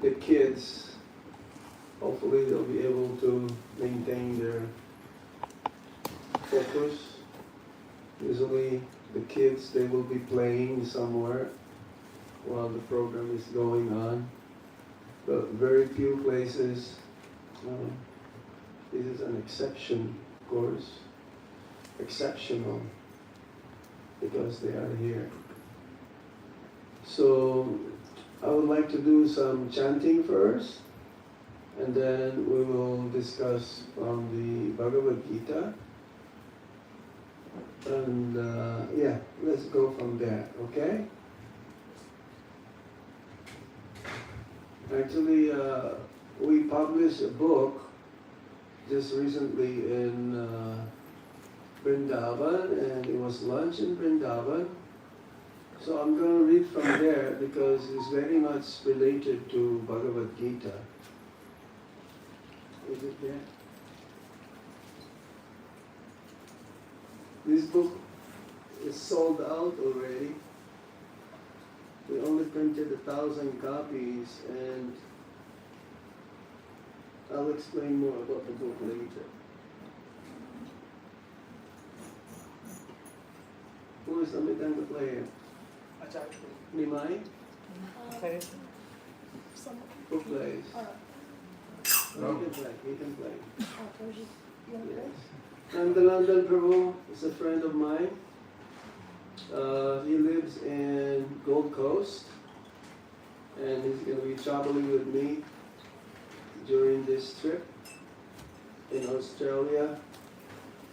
the kids, hopefully they'll be able to maintain their focus. Usually the kids, they will be playing somewhere while the program is going on. But very few places, this is an exception, of course, exceptional, because they are here. So I would like to do some chanting first, and then we will discuss from the Bhagavad Gita. And yeah, let's go from there, okay? Actually, we published a book just recently in Vrindavan, and it was launched in Vrindavan. So I'm going to read from there because it's very much related to Bhagavad Gita. Is it there? This book is sold out already. We only printed 1,000 copies, and I'll explain more about the book later. Who is the Mitanga player? Nimai? Who plays? No. He can play. Yes. Janardana Prabhu is a friend of mine. He lives in Gold Coast, and he's going to be traveling with me during this trip in Australia.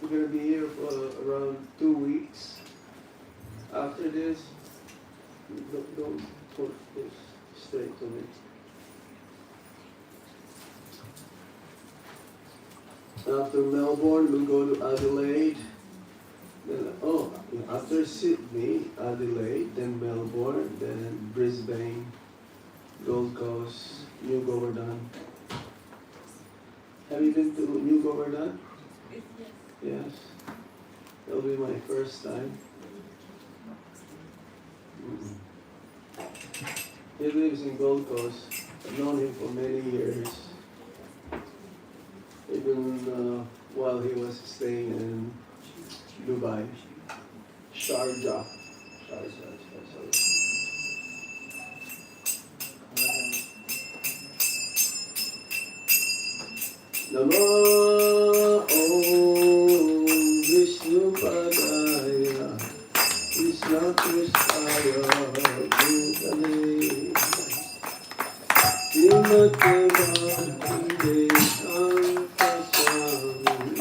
We're going to be here for around 2 weeks. After this, don't put this straight to me. After Melbourne, we'll go to Adelaide. Then, after Sydney, Adelaide, then Melbourne, then Brisbane, Gold Coast, New Govardhan. Have you been to New Govardhan? Yes. That'll be my first time. He lives in Gold Coast. I've known him for many years. Even while he was staying in Dubai, Sharjah. Namo Om Vishnu Padaya Krishna Krishnaya Bhutale Srimate Bhakti Vedanta Swami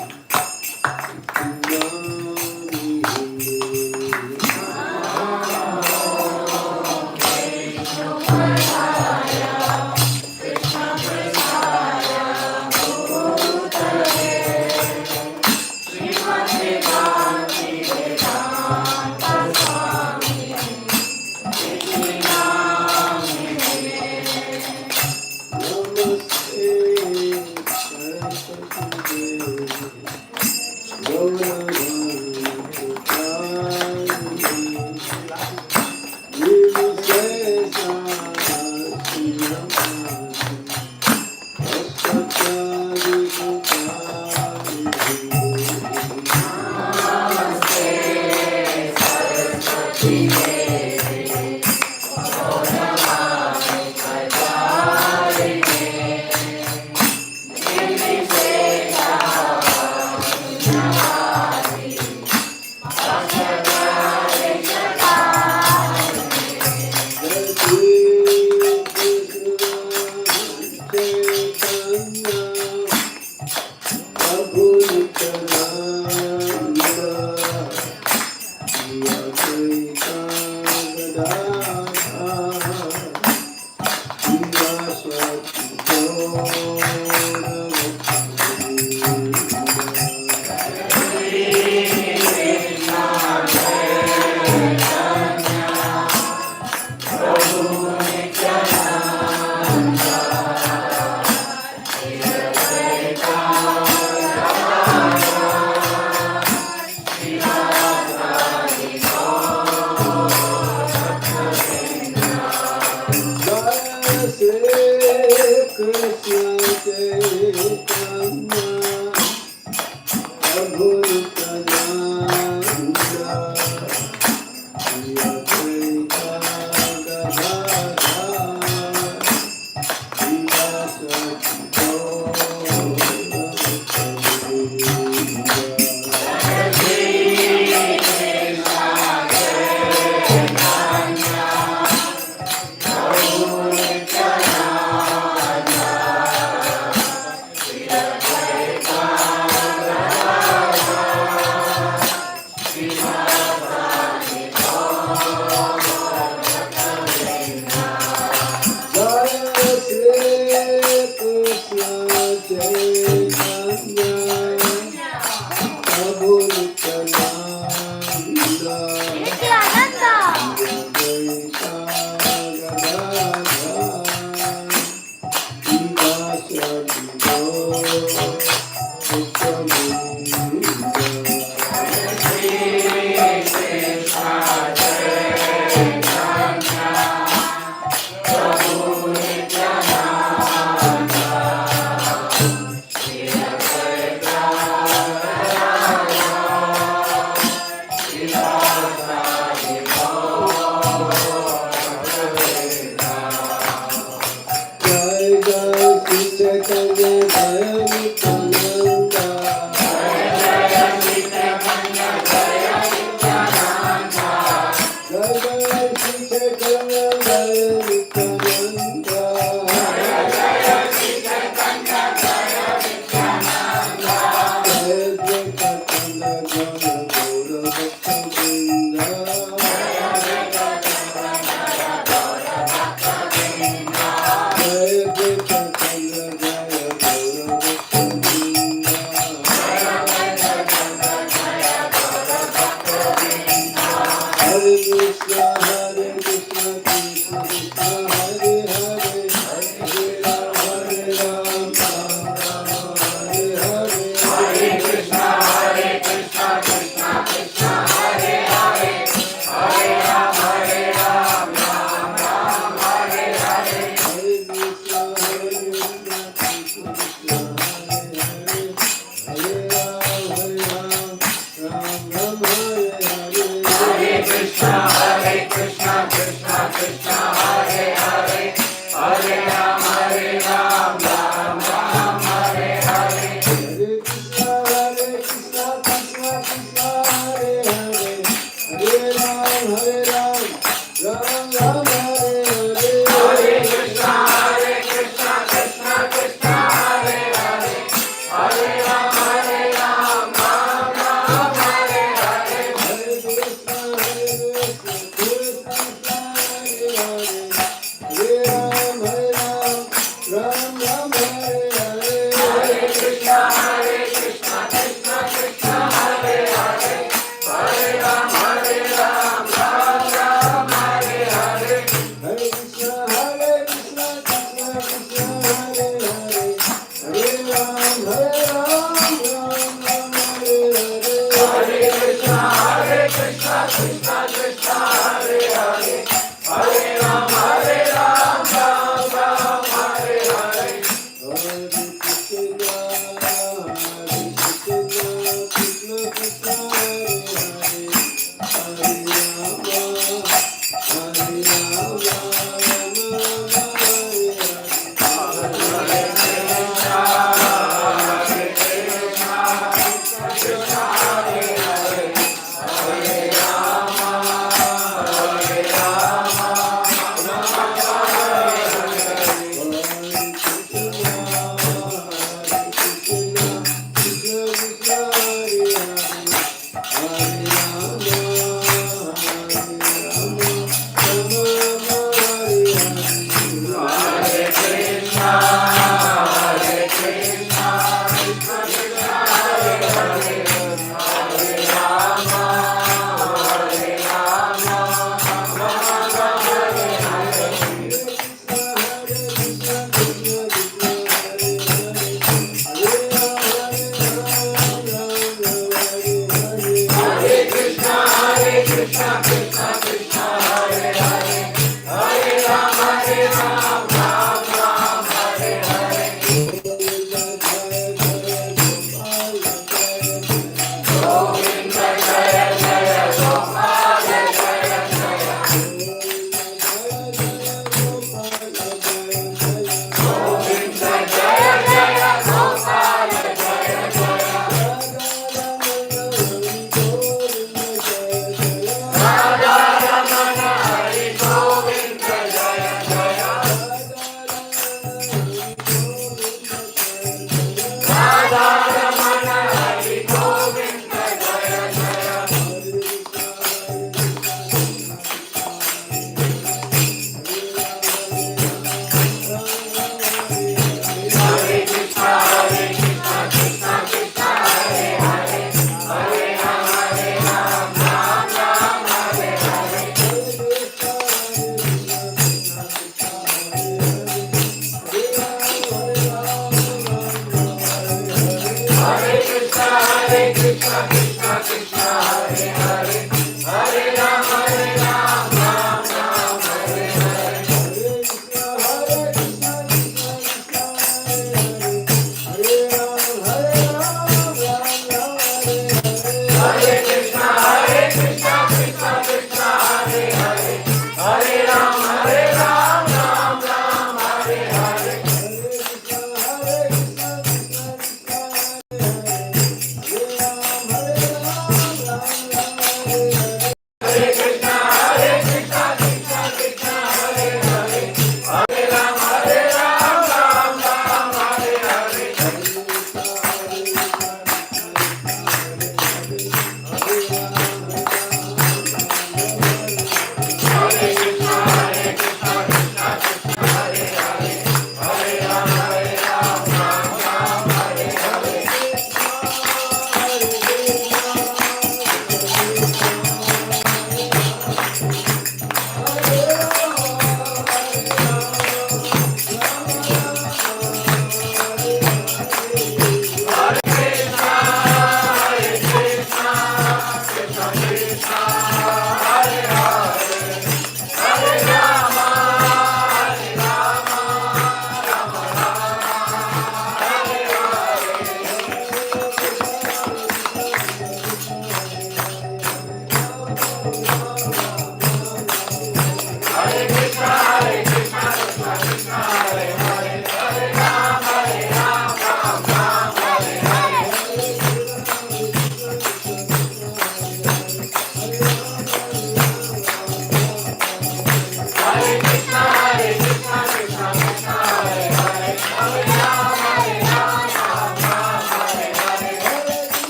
Say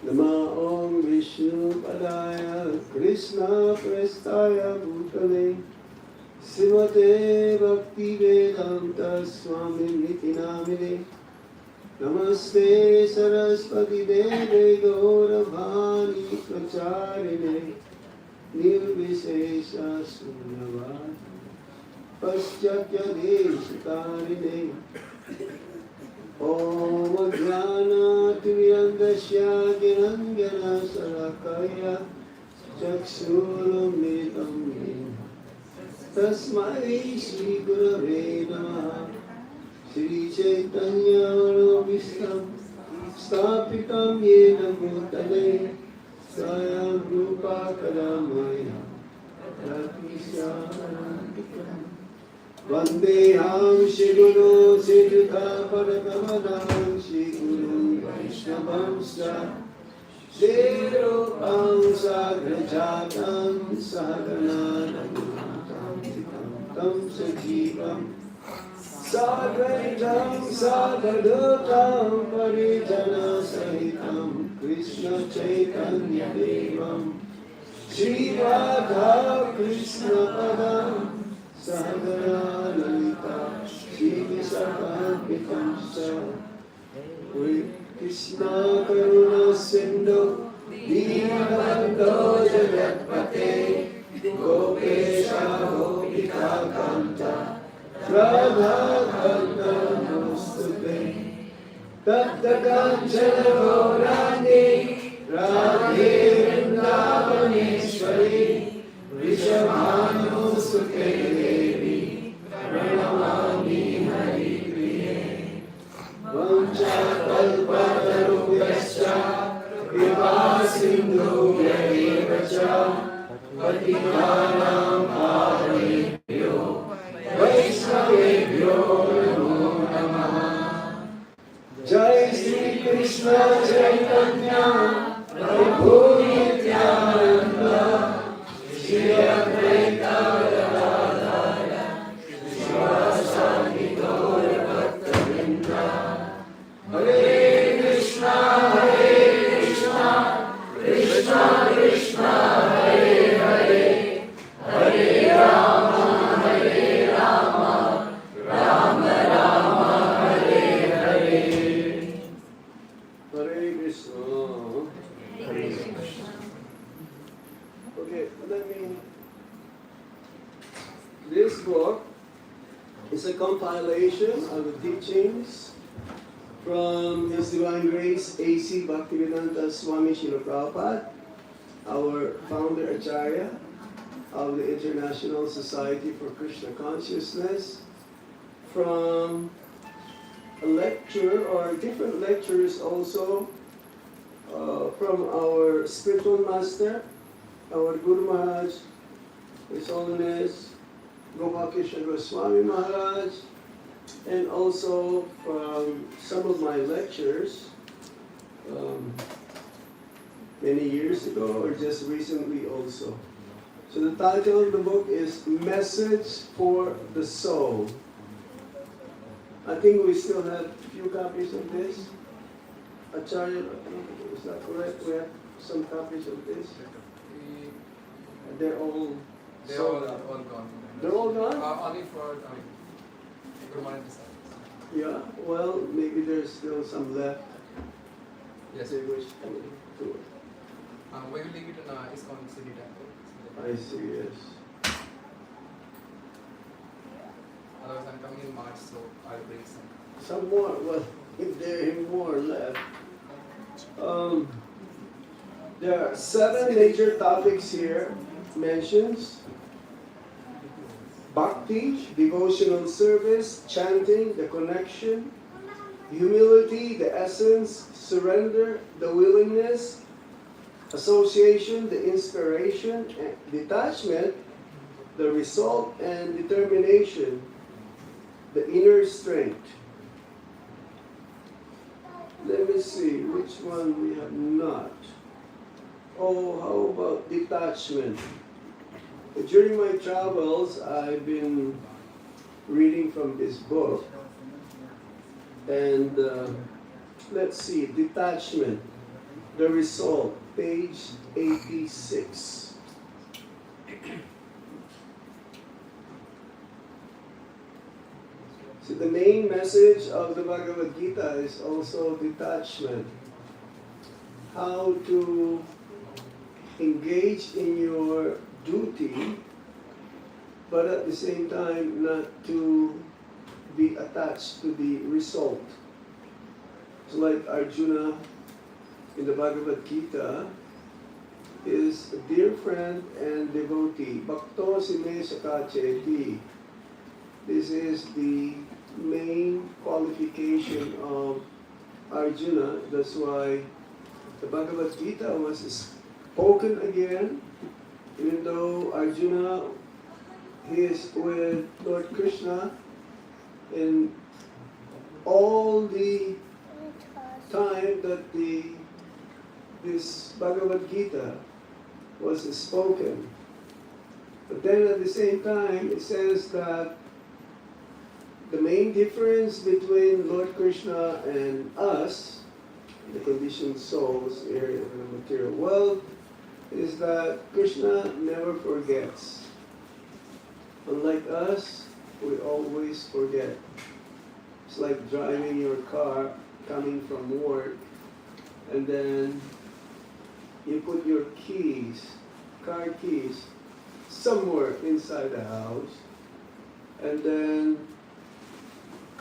Nama Om Vishnu Padaya Krishna Prestaya Bhutale Srimate Bhakti Vedanta Swami Niti Namine Namaste Saraswati Deve Gauravani Pracharine Nirvishesha Sunyavad Paschatya Deshikarine Om Jnana Tiriyandasya Ginanjana Sarakaya Chaksurumitam Tasmai Shri Gurave Namaha Shri Chaitanya Manobhistam Stapitam Yena Bhutale Swayam Rupa Kadamaya Tatisyanantikam Vandeham Shri Guru Siddha Parakamadam Shri Guru Vaishnavam Sra Shirupam Sagrajatam Sahagananam Tam Sajivam Sadvaitam Sadhadutam Parijana Sahitam Krishna Chaitanya Devam Shri Radha Krishna Padam Sahagana Lalita Shri Visakhapitam Sa Krishna Karuna Sindhu Dīnabandho Jagatpate Gopesha Gopika Kanta Radha Kanta Namaste Tapta Kanchana Gaurani Radhe Vrindavaneshwari Vrishabhanu Sute Devi Pranamami Hari Priye Vancha Kalpatarubhyascha Kripa Sindhu Yarevacha Patitanam Pavanebhyo Vaishnavebhyo Namo Namaha Jai Shri Krishna Chaitanya Prabhu Nityananda Shri Advaita Gadadhara Srivasadi Gaura Bhaktavrinda Hare Krishna Krishna Krishna Hare Hare Hare Rama Rama Rama Hare Hare Hare Krishna Okay, let me this book is a compilation of the teachings from His Divine Grace A.C. Bhaktivedanta Swami Srila Prabhupada, our founder Acharya of the International Society for Krishna Consciousness, from a lecture or different lectures also from our spiritual master, our Guru Maharaj, His Holiness Gopakishan Goswami Maharaj, and also from some of my lectures many years ago or just recently also. So the title of the book is Message for the Soul. I think we still have a few copies of this. Acharya, is that correct? We have some copies of this. They're all gone. They're all gone? Only for permanent disciples. Yeah, well, maybe there's still some left. Yes. They wish to do it. We will leave it in ISKCON City Temple. I see, yes. Otherwise, I'm coming in March, so I'll bring some. Some more, well, if there are more left. There are 7 major topics here mentions. Bhakti, devotional service, chanting, the connection, humility, the essence, surrender, the willingness, association, the inspiration, and detachment, the result, and determination, the inner strength. Let me see which one we have not. Oh, how about detachment? During my travels, I've been reading from this book. And let's see, detachment, the result, page 86. So the main message of the Bhagavad Gita is also detachment. How to engage in your duty, but at the same time not to be attached to the result. So like Arjuna in the Bhagavad Gita is a dear friend and devotee. Bhakto sime sakacheti. This is the main qualification of Arjuna. That's why the Bhagavad Gita was spoken again, even though Arjuna is with Lord Krishna in all the time that this Bhagavad Gita was spoken. But then at the same time it says that the main difference between Lord Krishna and us, the conditioned souls here in the material world, is that Krishna never forgets. Unlike us, we always forget. It's like driving your car coming from work, and then you put your keys, car keys, somewhere inside the house, and then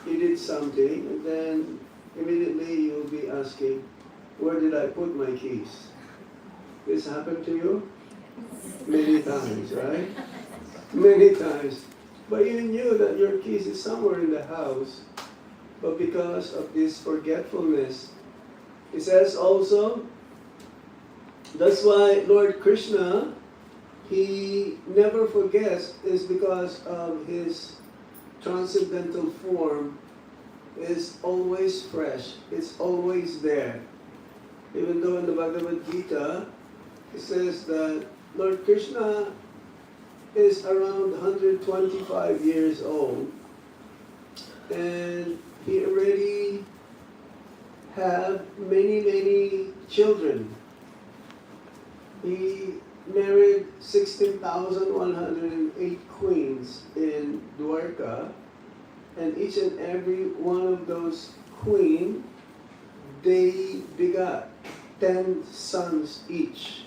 you did something, and then immediately you'll be asking, where did I put my keys? This happened to you? Many times, right? Many times. But you knew that your keys is somewhere in the house, but because of this forgetfulness, it says also, that's why Lord Krishna, he never forgets, is because of his transcendental form is always fresh, it's always there. Even though in the Bhagavad Gita, it says that Lord Krishna is around 125 years old, and he already have many children. He married 16,108 queens in Dwarka, and each and every one of those queens, they begot 10 sons each.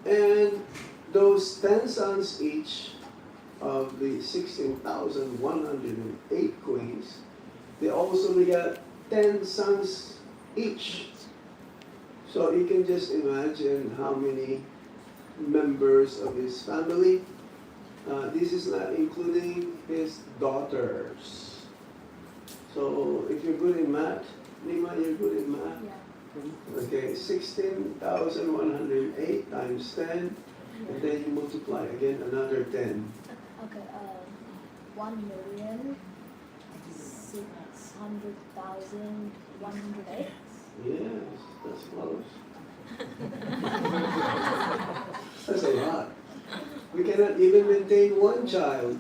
And those 10 sons each of the 16,108 queens, they also begot 10 sons each. So you can just imagine how many members of his family. This is not including his daughters. So if you're good in math, Nima, you're good in math? Yeah. Okay, 16,108 times 10, and then you multiply again another 10. Okay, 1,600,108. Yes, that's close. That's a lot. We cannot even maintain one child,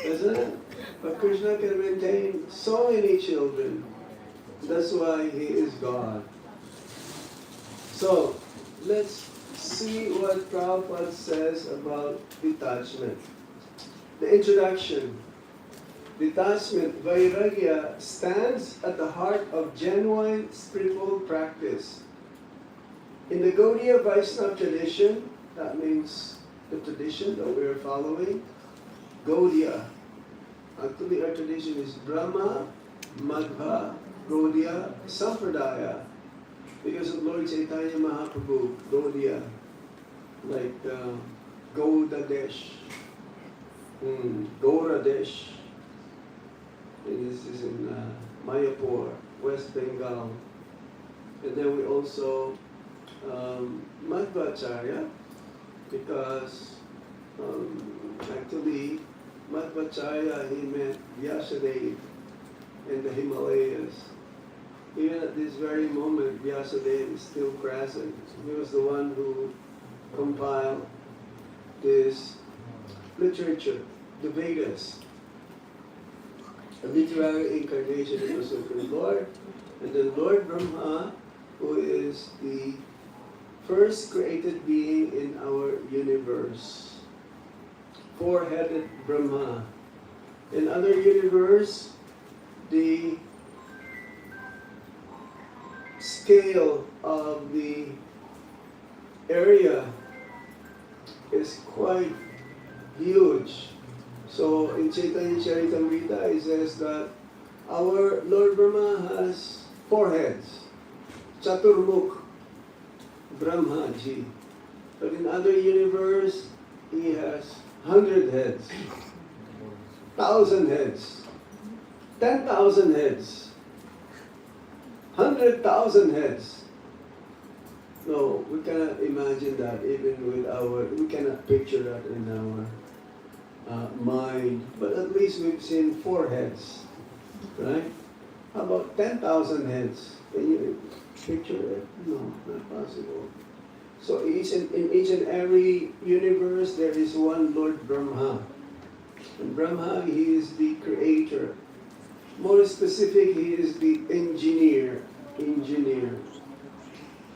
isn't it? But Krishna can maintain so many children. That's why he is God. So, let's see what Prabhupada says about detachment. The introduction. Detachment, Vairagya, stands at the heart of genuine spiritual practice. In the Gaudiya Vaishnava tradition, that means the tradition that we are following, Gaudiya. Actually, our tradition is Brahma, Madhva, Gaudiya, Sampradaya. Because of Lord Chaitanya Mahaprabhu, Gaudiya, like Gaudadesh, Gauradesh. And this is in Mayapur, West Bengal. And then we also Madhvacharya, because actually Madhvacharya, he met Vyasadeva in the Himalayas. Even at this very moment, Vyasadeva is still present. He was the one who compiled this literature, the Vedas. A literary incarnation of the Supreme Lord, and then Lord Brahma, who is the first created being in our universe. Four-headed Brahma. In other universe, the scale of the area is quite huge. So in Chaitanya Charitamrita, it says that our Lord Brahma has 4 heads. Chaturmukh Brahma Ji. But in other universe, he has 100 heads, 1,000 heads, 10,000 heads, 100,000 heads. No, we cannot imagine that even with we cannot picture that in our mind. But at least we've seen 4 heads, right? How about 10,000 heads? Can you picture it? No, not possible. So in each and every universe, there is one Lord Brahma. And Brahma, he is the creator. More specific, he is the engineer.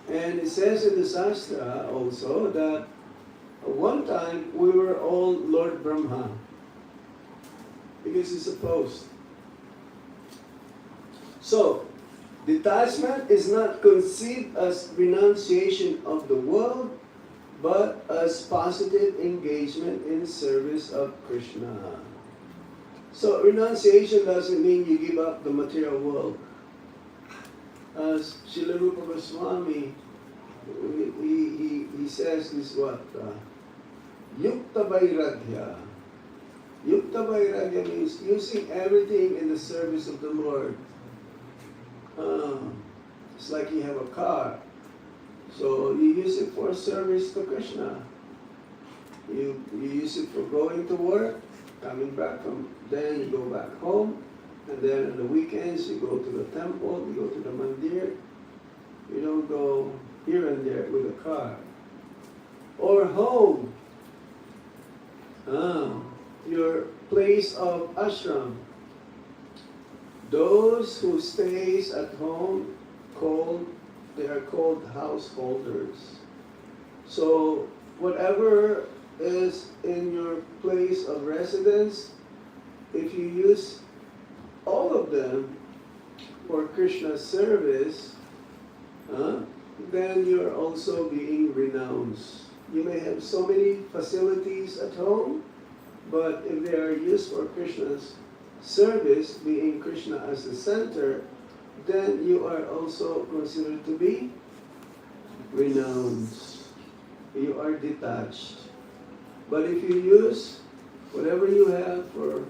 And it says in the Shastra also that at one time we were all Lord Brahma. Because it's supposed. So, detachment is not conceived as renunciation of the world, but as positive engagement in service of Krishna. So renunciation doesn't mean you give up the material world. As Srila Rupa Goswami, he says this what? Yukta Vairagya. Yukta Vairagya means using everything in the service of the Lord. It's like you have a car. So you use it for service to Krishna. You use it for going to work, coming back from, then you go back home, and then on the weekends you go to the temple, you go to the mandir. You don't go here and there with a car. Or home. Your place of ashram. Those who stays at home, they are called householders. So whatever is in your place of residence, if you use all of them for Krishna's service, then you're also being renounced. You may have so many facilities at home, but if they are used for Krishna's service, being Krishna as the center, then you are also considered to be renounced. You are detached. But if you use whatever you have for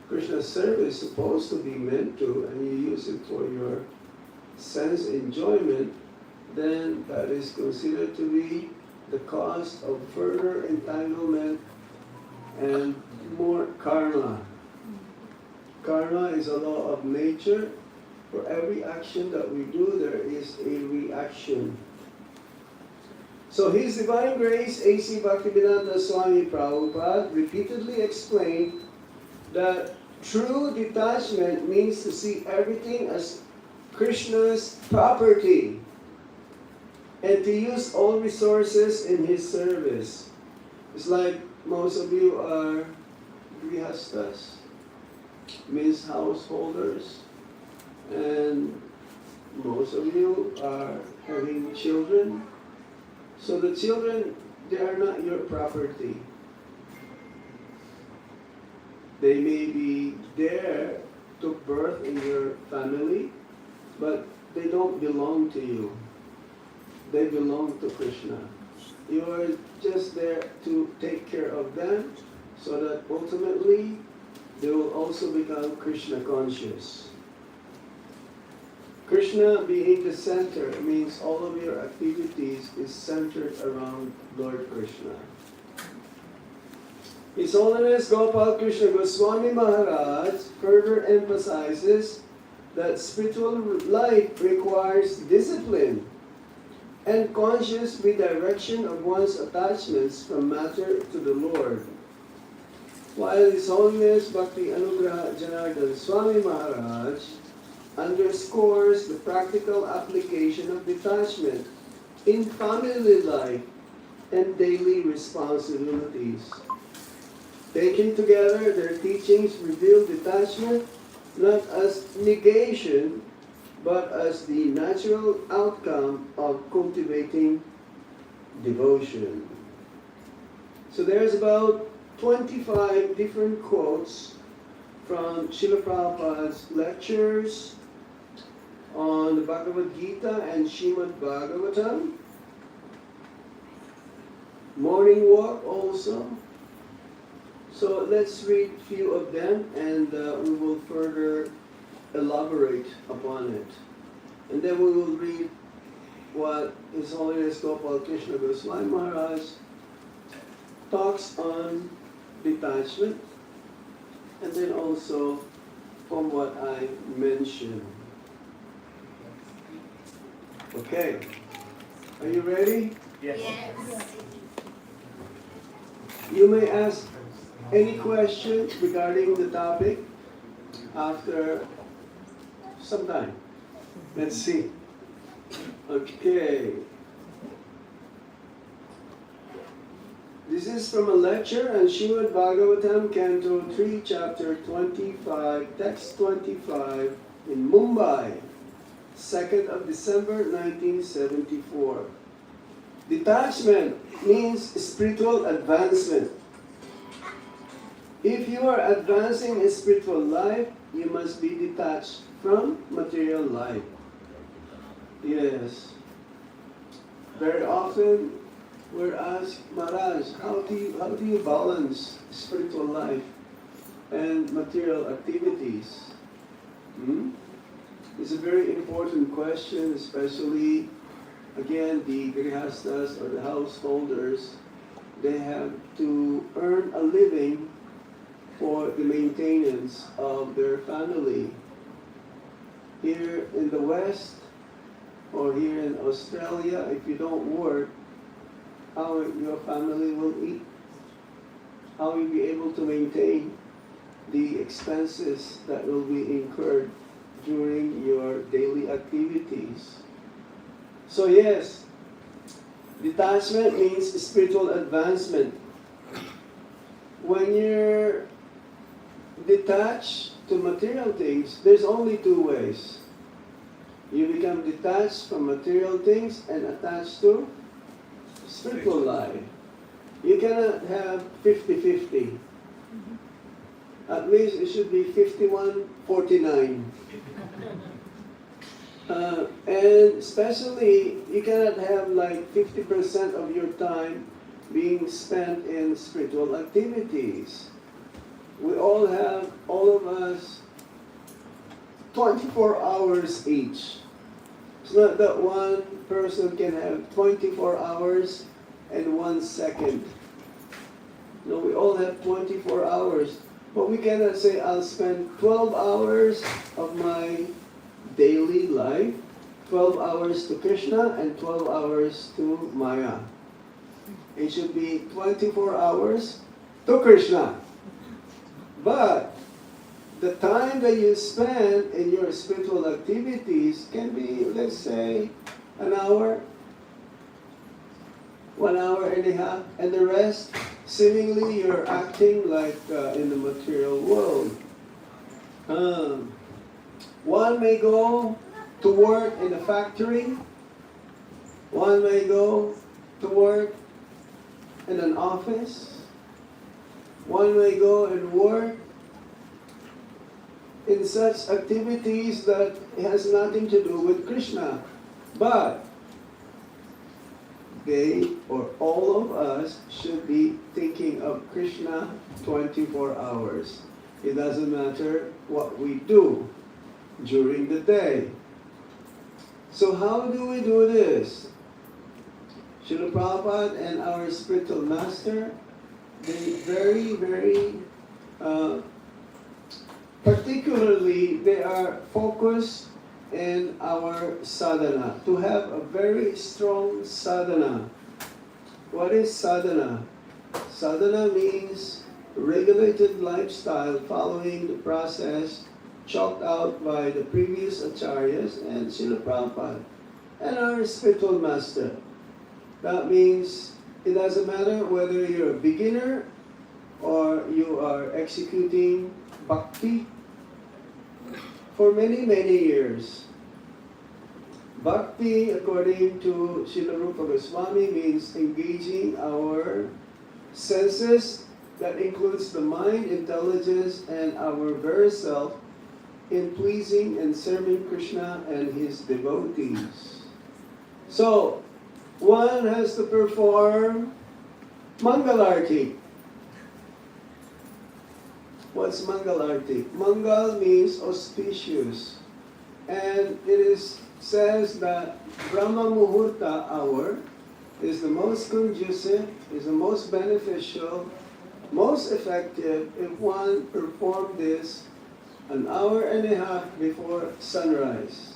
Krishna's service, supposed to be meant to, and you use it for your sense enjoyment, then that is considered to be the cause of further entanglement and more karma. Karma is a law of nature. For every action that we do, there is a reaction. So His Divine Grace, A.C. Bhaktivedanta Swami Prabhupada, repeatedly explained that true detachment means to see everything as Krishna's property and to use all resources in His service. It's like most of you are grihastas, means householders, and most of you are having children. So the children, they are not your property. They may be there, took birth in your family, but they don't belong to you. They belong to Krishna. You are just there to take care of them so that ultimately they will also become Krishna conscious. Krishna being the center means all of your activities is centered around Lord Krishna. His Holiness Gopal Krishna Goswami Maharaj further emphasizes that spiritual life requires discipline and conscious redirection of one's attachments from matter to the Lord. While His Holiness Bhakti Anugraha Janardana Swami Maharaj underscores the practical application of detachment in family life and daily responsibilities. Taken together, their teachings reveal detachment not as negation, but as the natural outcome of cultivating devotion. So there's about 25 different quotes from Srila Prabhupada's lectures on the Bhagavad Gita and Srimad Bhagavatam. Morning walk also. So let's read a few of them, and we will further elaborate upon it. And then we will read what His Holiness Gopal Krishna Goswami Maharaj talks on detachment, and then also from what I mentioned. Okay, are you ready? Yes. You may ask any question regarding the topic after some time. Let's see. Okay. This is from a lecture on Srimad Bhagavatam, Canto 3, Chapter 25, Text 25, in Mumbai, 2nd of December 1974. Detachment means spiritual advancement. If you are advancing in spiritual life, you must be detached from material life. Yes. Very often we're asked, Maharaj, how do you balance spiritual life and material activities? It's a very important question, especially, again, the grihastas or the householders. They have to earn a living for the maintenance of their family. Here in the West or here in Australia, if you don't work, how your family will eat? How will you be able to maintain the expenses that will be incurred during your daily activities? So yes, detachment means spiritual advancement. When you're detached to material things, there's only two ways. You become detached from material things and attached to spiritual life. You cannot have 50-50. At least it should be 51-49. And especially, you cannot have like 50% of your time being spent in spiritual activities. We all have, all of us, 24 hours each. It's not that one person can have 24 hours and 1 second. No, we all have 24 hours. But we cannot say, I'll spend 12 hours of my daily life, 12 hours to Krishna and 12 hours to Maya. It should be 24 hours to Krishna. But the time that you spend in your spiritual activities can be, let's say, an hour, 1 hour and a half, and the rest, seemingly you're acting like in the material world. One may go to work in a factory. One may go to work in an office. One may go and work in such activities that has nothing to do with Krishna. But they, or all of us, should be thinking of Krishna 24 hours. It doesn't matter what we do during the day. So how do we do this? Srila Prabhupada and our spiritual master, they very particularly, they are focused in our sadhana, to have a very strong sadhana. What is sadhana? Sadhana means regulated lifestyle following the process chalked out by the previous acharyas and Srila Prabhupada and our spiritual master. That means it doesn't matter whether you're a beginner or you are executing Bhakti for many, many years. Bhakti, according to Srila Rupa Swami, means engaging our senses, that includes the mind, intelligence, and our very self, in pleasing and serving Krishna and his devotees. So, one has to perform Mangalarti. What's Mangalarti? Mangal means auspicious. And it says that Brahma Muhurta hour is the most conducive, is the most beneficial, most effective if one performed this an hour and a half before sunrise.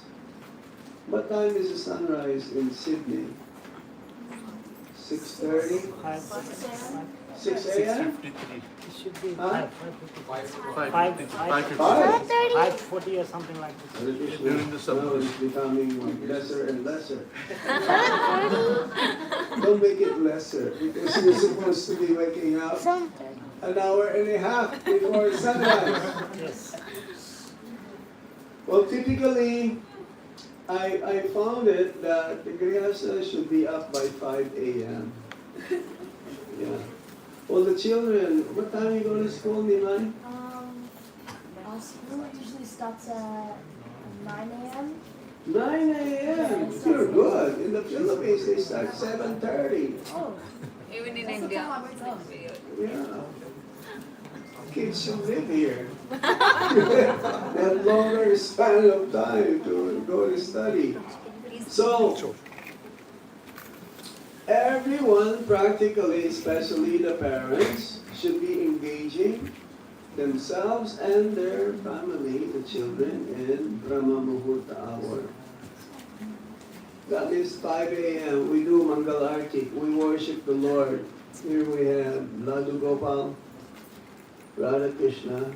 What time is the sunrise in Sydney? 6:30? 6 a.m.? It should be Huh? 5:40 or something like this. During the summer. Now it's becoming lesser and lesser. Don't make it lesser, because you're supposed to be waking up an hour and a half before sunrise. Yes. Well, typically, I found it that the Grihasta should be up by 5 a.m. Yeah. Well, the children, what time you go to school, Niman? Our school usually starts at 9 a.m. 9 a.m. You're good. In the Philippines, they start 7:30. Oh, Even in that's the India. time I wake up. Yeah. Kids should live here. They have longer span of time to go to study. So, everyone practically, especially the parents, should be engaging themselves and their family, the children, in Brahma Muhurta hour. That is 5 a.m. We do Mangalarti. We worship the Lord. Here we have Ladu Gopal, Radha Krishna,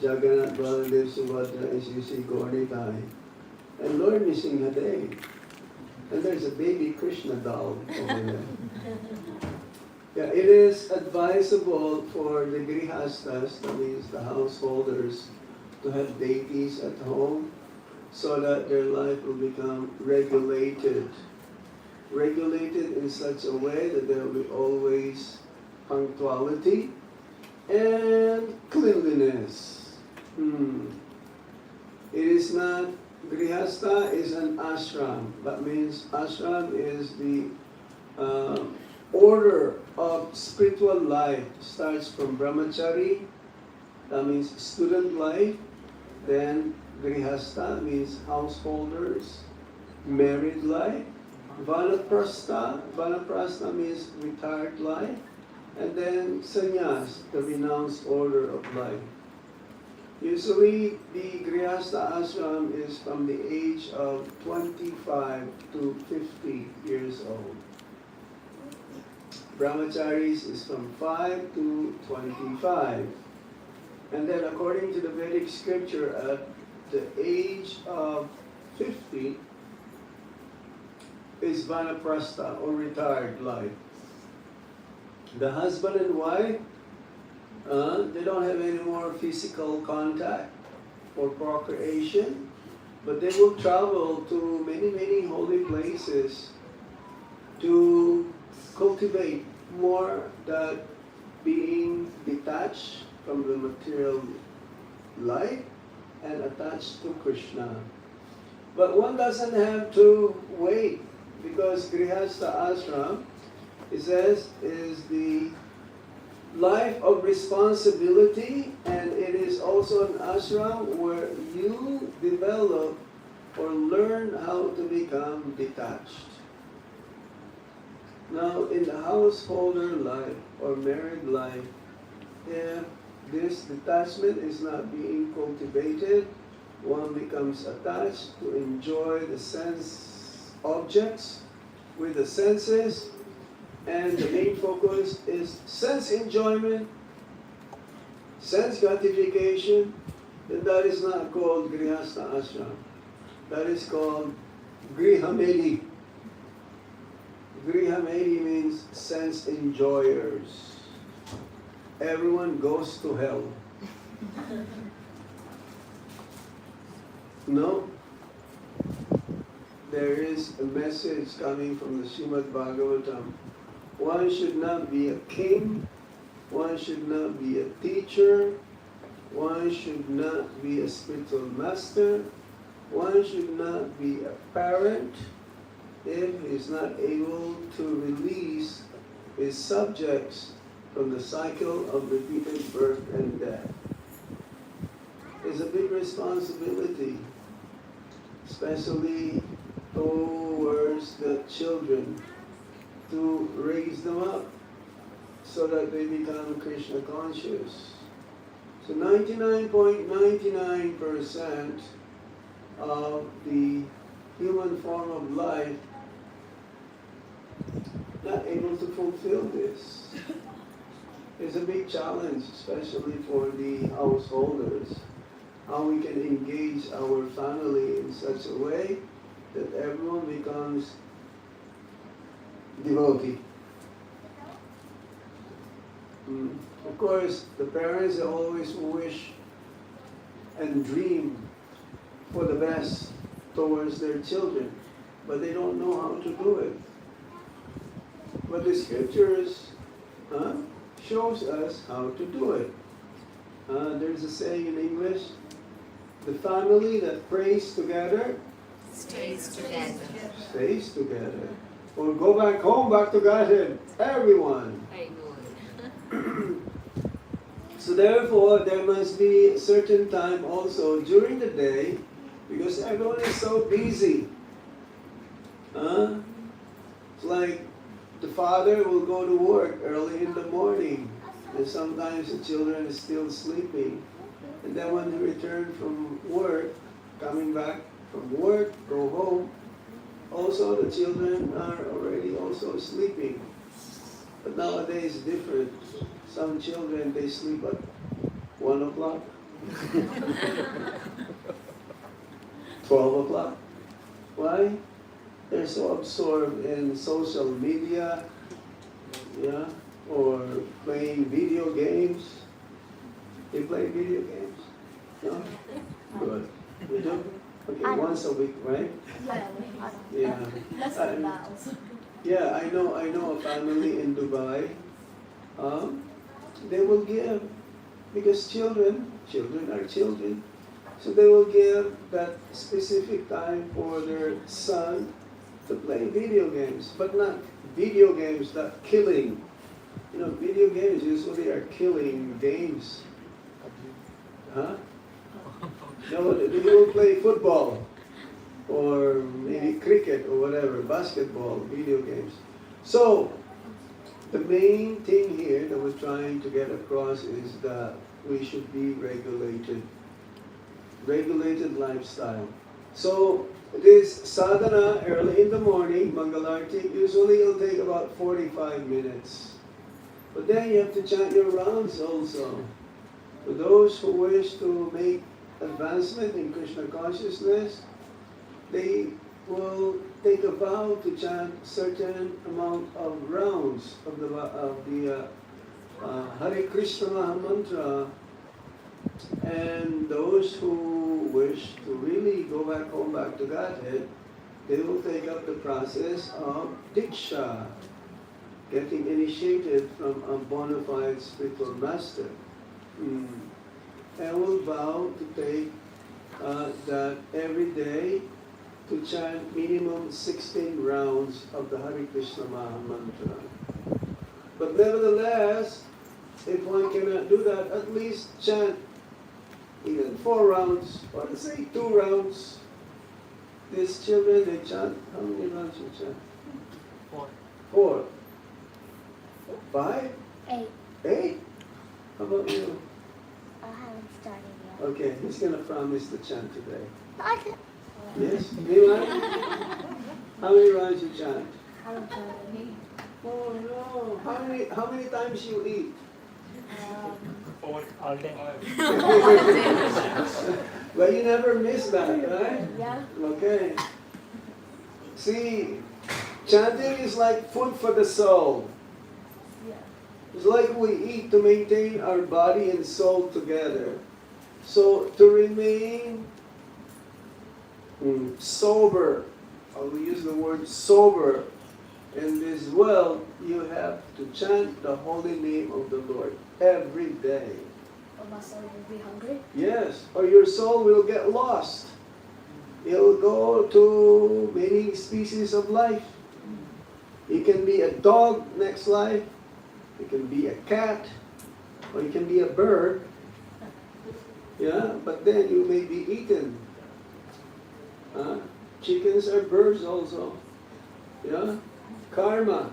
Jagannath, Baladev, Subhadra, and Sri Gaurnitai, and Lord Nrsimhadev. And there's a baby Krishna doll over there. Yeah, it is advisable for the grihastas, that means the householders, to have deities at home so that their life will become regulated. Regulated in such a way that there will be always punctuality and cleanliness. It is not, Grihasta is an ashram. That means ashram is the order of spiritual life. Starts from brahmachari, that means student life. Then Grihasta means householders, married life. Vanaprastha means retired life. And then sannyas, the renounced order of life. Usually, the Grihasta ashram is from the age of 25 to 50 years old. Brahmacharis is from 5 to 25. And then according to the Vedic scripture, at the age of 50 is Vanaprastha, or retired life. The husband and wife, they don't have any more physical contact or procreation, but they will travel to many, many holy places to cultivate more that being detached from the material life and attached to Krishna. But one doesn't have to wait, because Grihastha ashram, it says, is the life of responsibility, and it is also an ashram where you develop or learn how to become detached. Now, in the householder life or married life, if this detachment is not being cultivated, one becomes attached to enjoy the sense objects with the senses, and the main focus is sense enjoyment, sense gratification. Then that is not called Grihastha ashram. That is called Grihamedi. Grihamedi means sense enjoyers. everyone goes to hell. No. There is a message coming from the Srimad Bhagavatam. One should not be a king, one should not be a teacher, one should not be a spiritual master, one should not be a parent if he is not able to release his subjects from the cycle of repeated birth and death. It's a big responsibility, especially towards the children, to raise them up so that they become Krishna conscious. So 99.99% of the human form of life not able to fulfill this. It's a big challenge, especially for the householders, how we can engage our family in such a way that everyone becomes devotee. Of course, the parents always wish and dream for the best towards their children, but they don't know how to do it. But the scriptures shows us how to do it. There's a saying in English, the family that prays together Stays together. stays together. Or go back home, back to Godhead, everyone. Very good. So therefore, there must be a certain time also during the day, because everyone is so busy. It's like the father will go to work early in the morning, and sometimes the children are still sleeping. And then when they return from work, coming back from work, go home, also the children are already also sleeping. But nowadays it's different. Some children, they sleep at 1 o'clock, 12 o'clock. Why? They're so absorbed in social media, or playing video games. They play video games? No? Good. You do? Okay, once a week, right? Yeah. Less than battles. Yeah, I know a family in Dubai. They will give, because children are children, so they will give that specific time for their son to play video games, but not video games that killing. Video games usually are killing games. Huh? No, they will play football, or maybe cricket, or whatever, basketball, video games. So, the main thing here that we're trying to get across is that we should be regulated lifestyle. So, this sadhana early in the morning, Mangalarti, usually it'll take about 45 minutes. But then you have to chant your rounds also. For those who wish to make advancement in Krishna consciousness, they will take a vow to chant certain amount of rounds of the Hare Krishna Maha Mantra. And those who wish to really go back home, back to Godhead, they will take up the process of Diksha, getting initiated from a bona fide spiritual master. And will vow to take that every day to chant minimum 16 rounds of the Hare Krishna Maha Mantra. But nevertheless, if one cannot do that, at least chant even 4 rounds, or let's say 2 rounds. These children, they chant, how many rounds you chant? 4. 4. 5? 8. 8? How about you? I haven't started yet. Okay, he's going to promise to chant today. I can. Yes? Anyone? How many rounds you chant? I haven't started. Oh no! How many times you eat? All day. Well, you never miss that, right? Yeah. Okay. See, chanting is like food for the soul. Yeah. It's like we eat to maintain our body and soul together. So to remain sober, I will use the word sober, in this world, you have to chant the holy name of the Lord every day. Or my soul will be hungry. Yes, or your soul will get lost. You'll go to many species of life. You can be a dog next life, you can be a cat, or you can be a bird. Yeah, but then you may be eaten. Chickens are birds also. Yeah, karma.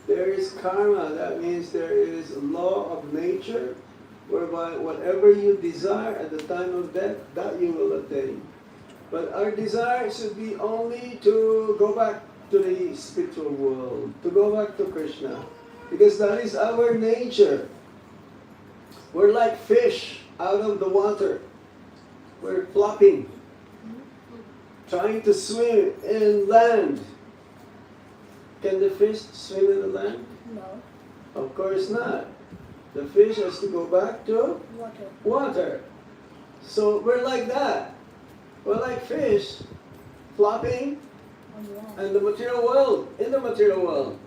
There is karma. That means there is a law of nature whereby whatever you desire at the time of death, that you will attain. But our desire should be only to go back to the spiritual world, to go back to Krishna, because that is our nature. We're like fish out of the water. We're flopping, trying to swim in land. Can the fish swim in the land? No. Of course not. The fish has to go back to Water. water. So we're like that. We're like fish, flopping On land. in the material world, in the material world.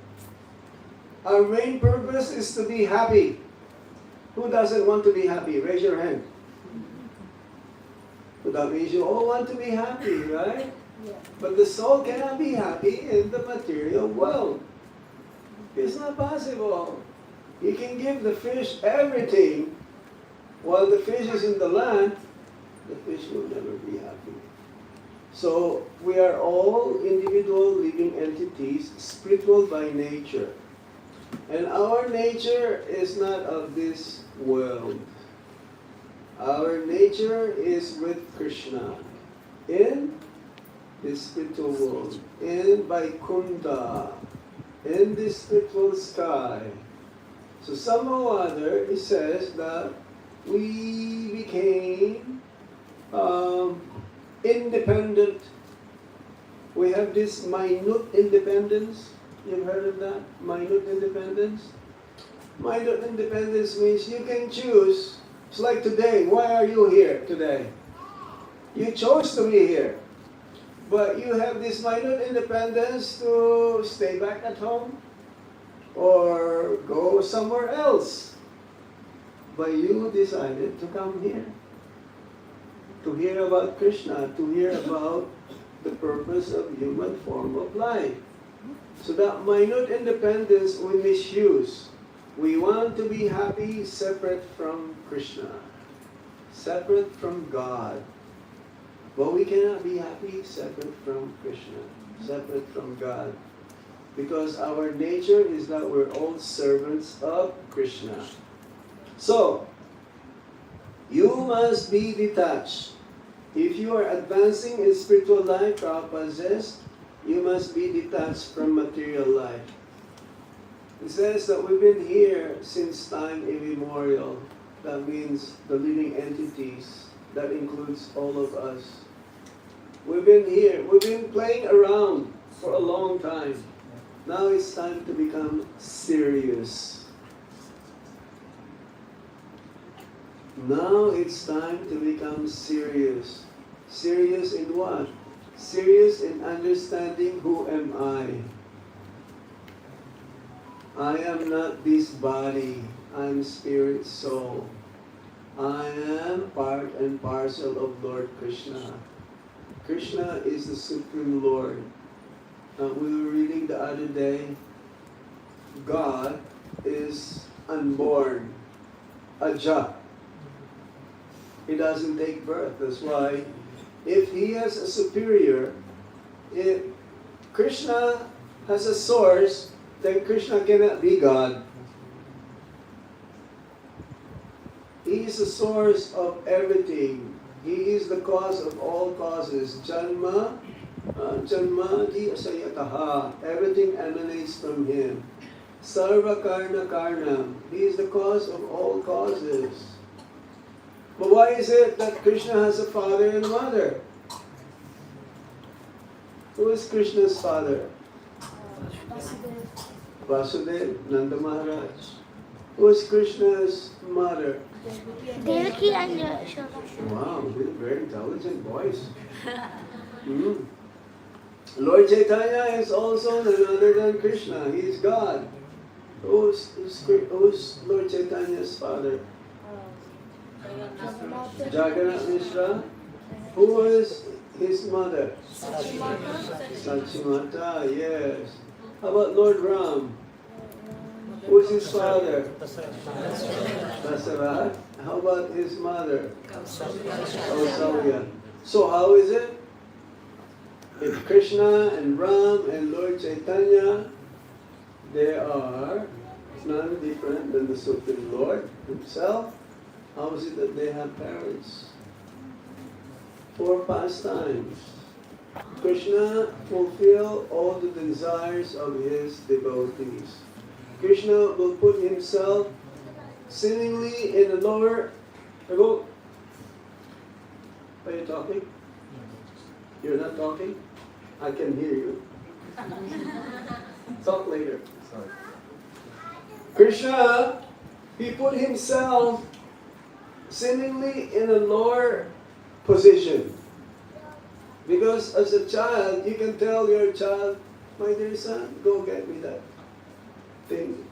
Our main purpose is to be happy. Who doesn't want to be happy? Raise your hand. So that means you all want to be happy, right? Yeah. But the soul cannot be happy in the material world. It's not possible. You can give the fish everything, while the fish is in the land, the fish will never be happy. So we are all individual living entities, spiritual by nature. And our nature is not of this world. Our nature is with Krishna in the spiritual world, in Vaikuntha, in the spiritual sky. So somehow or other, it says that we became independent. We have this minute independence. You've heard of that? Minute independence? Minute independence means you can choose. It's like today. Why are you here today? You chose to be here. But you have this minute independence to stay back at home or go somewhere else. But you decided to come here to hear about Krishna, to hear about the purpose of human form of life. So that minute independence we misuse. We want to be happy separate from Krishna, separate from God. But we cannot be happy separate from Krishna, separate from God. Because our nature is that we're all servants of Krishna. So, you must be detached. If you are advancing in spiritual life, Prabhupada says, you must be detached from material life. It says that we've been here since time immemorial. That means the living entities. That includes all of us. We've been here. We've been playing around for a long time. Now it's time to become serious. Now it's time to become serious. Serious in what? Serious in understanding who am I. I am not this body. I'm spirit soul. I am part and parcel of Lord Krishna. Krishna is the Supreme Lord. We were reading the other day, God is unborn, aja. He doesn't take birth. That's why if he has a superior, if Krishna has a source, then Krishna cannot be God. He is the source of everything. He is the cause of all causes. Janma di asayataha. Everything emanates from him. Sarva karna karnam. He is the cause of all causes. But why is it that Krishna has a father and mother? Who is Krishna's father? Vasudeva. Vasudeva, Nanda Maharaj. Who's Krishna's mother? Devaki and Yashoda. Wow, very intelligent boys. Mm. Lord Chaitanya is also none other than Krishna. He is God. Who's Lord Chaitanya's father? Jagannath Mishra. Who is his mother? Sachimata, yes. How about Lord Ram? Who's his father? Dasarath. How about his mother? Kausalya. So how is it? If Krishna and Ram and Lord Chaitanya, they are none different than the Supreme Lord himself, how is it that they have parents? 4 pastimes. Krishna fulfill all the desires of his devotees. Krishna will put himself seemingly in the lower... Are you talking? You're not talking? I can hear you. Talk later. Sorry. Krishna, he put himself seemingly in a lower position. Because as a child, you can tell your child, my dear son, go get me that thing.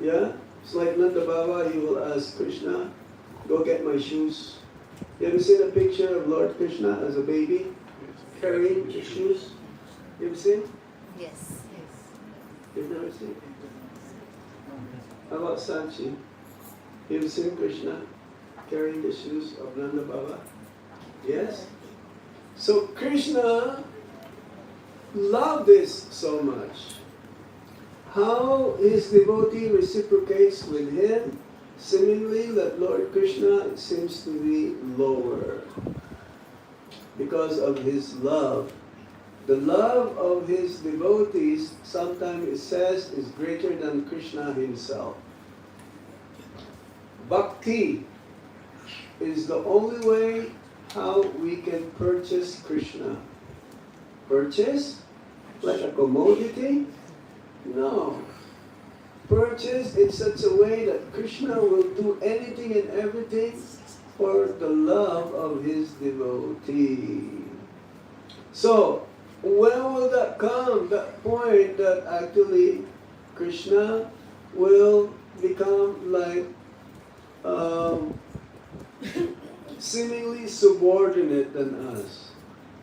Yeah? It's like Nanda Baba, he will ask Krishna, go get my shoes. You ever seen a picture of Lord Krishna as a baby carrying the shoes? You ever seen? Yes. You've never seen? How about Sanchi? You ever seen Krishna carrying the shoes of Nanda Baba? Yes? So Krishna loved this so much. How his devotee reciprocates with him, seemingly that Lord Krishna seems to be lower because of his love. The love of his devotees, sometimes it says, is greater than Krishna himself. Bhakti is the only way how we can purchase Krishna. Purchase? Like a commodity? No. Purchase in such a way that Krishna will do anything and everything for the love of his devotee. So, when will that come? That point that actually Krishna will become like seemingly subordinate than us.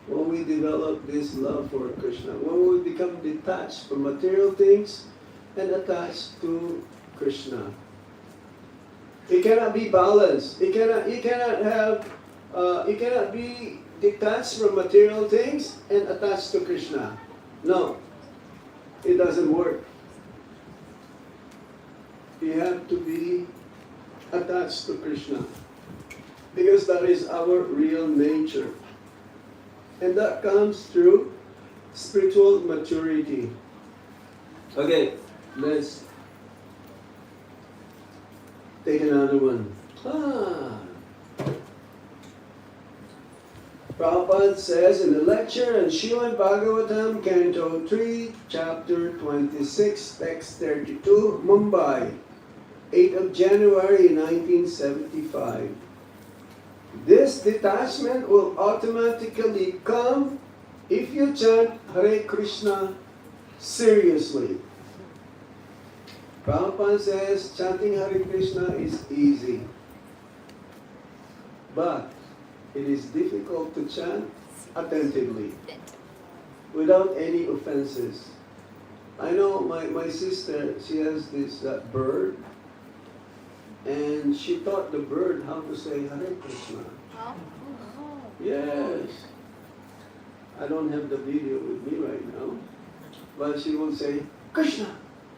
When we develop this love for Krishna, when we become detached from material things and attached to Krishna. It cannot be balanced. It cannot be detached from material things and attached to Krishna. No, it doesn't work. You have to be attached to Krishna because that is our real nature. And that comes through spiritual maturity. Okay, let's take another one. Prabhupada says in the lecture on Srimad Bhagavatam, Canto 3, Chapter 26, Text 32, Mumbai, 8th of January 1975. This detachment will automatically come if you chant Hare Krishna seriously. Prabhupada says chanting Hare Krishna is easy, but it is difficult to chant attentively without any offenses. I know my sister, she has this bird, and she taught the bird how to say Hare Krishna. Yes. I don't have the video with me right now, but she will say, Krishna,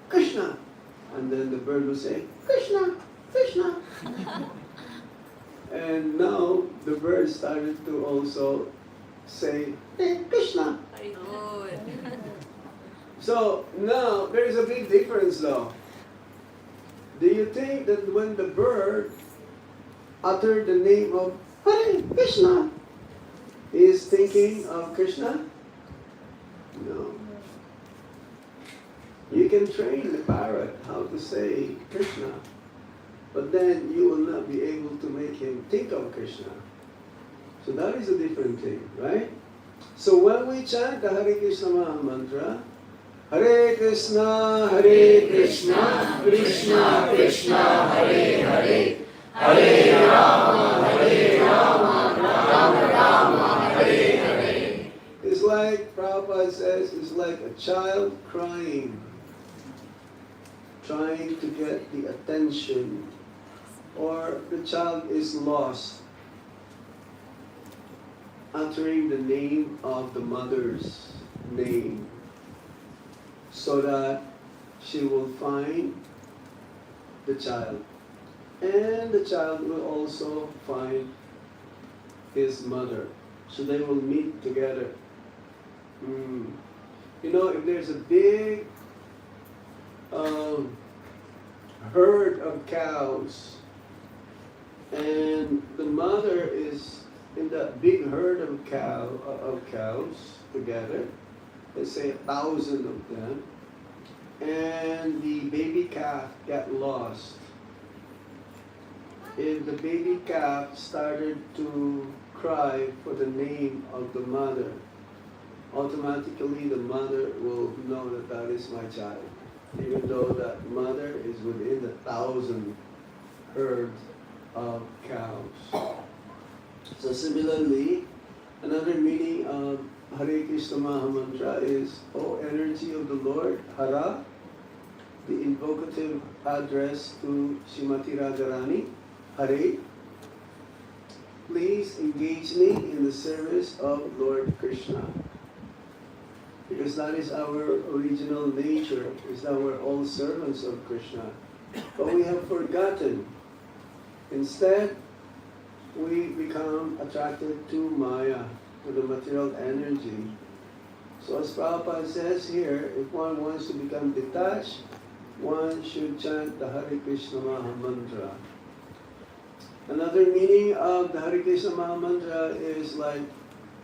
Krishna. And then the bird will say, Krishna, Krishna. And now the bird started to also say, hey, Krishna. Very good. So now there is a big difference though. Do you think that when the bird uttered the name of Hare Krishna, he is thinking of Krishna? No. You can train the parrot how to say Krishna, but then you will not be able to make him think of Krishna. So that is a different thing, right? So when we chant the Hare Krishna Maha Mantra, Hare Krishna, Krishna Krishna, Hare Hare, Hare Rama, Rama Rama, Hare Hare. It's like Prabhupada says, it's like a child crying, trying to get the attention, or the child is lost, uttering the name of the mother's name, so that she will find the child. And the child will also find his mother. So they will meet together. You know, if there's a big herd of cows, and the mother is in that big herd of cows together, let's say 1,000 of them, and the baby calf got lost. If the baby calf started to cry for the name of the mother, automatically the mother will know that that is my child, even though that mother is within the 1,000 herds of cows. So similarly, another meaning of Hare Krishna Maha Mantra is, O energy of the Lord, Hara, the invocative address to Srimati Radharani, Hare, please engage me in the service of Lord Krishna. Because that is our original nature, is that we're all servants of Krishna. But we have forgotten. Instead, we become attracted to Maya, to the material energy. So as Prabhupada says here, if one wants to become detached, one should chant the Hare Krishna Maha Mantra. Another meaning of the Hare Krishna Maha Mantra is like,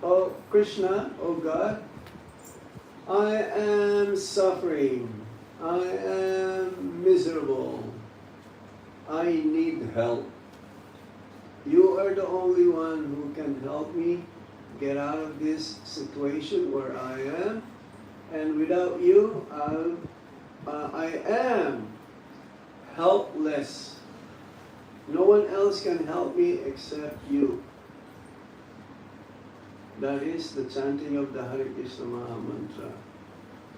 oh Krishna, oh God, I am suffering, I am miserable, I need help. You are the only one who can help me get out of this situation where I am, and without you, I am helpless. No one else can help me except you. That is the chanting of the Hare Krishna Maha Mantra.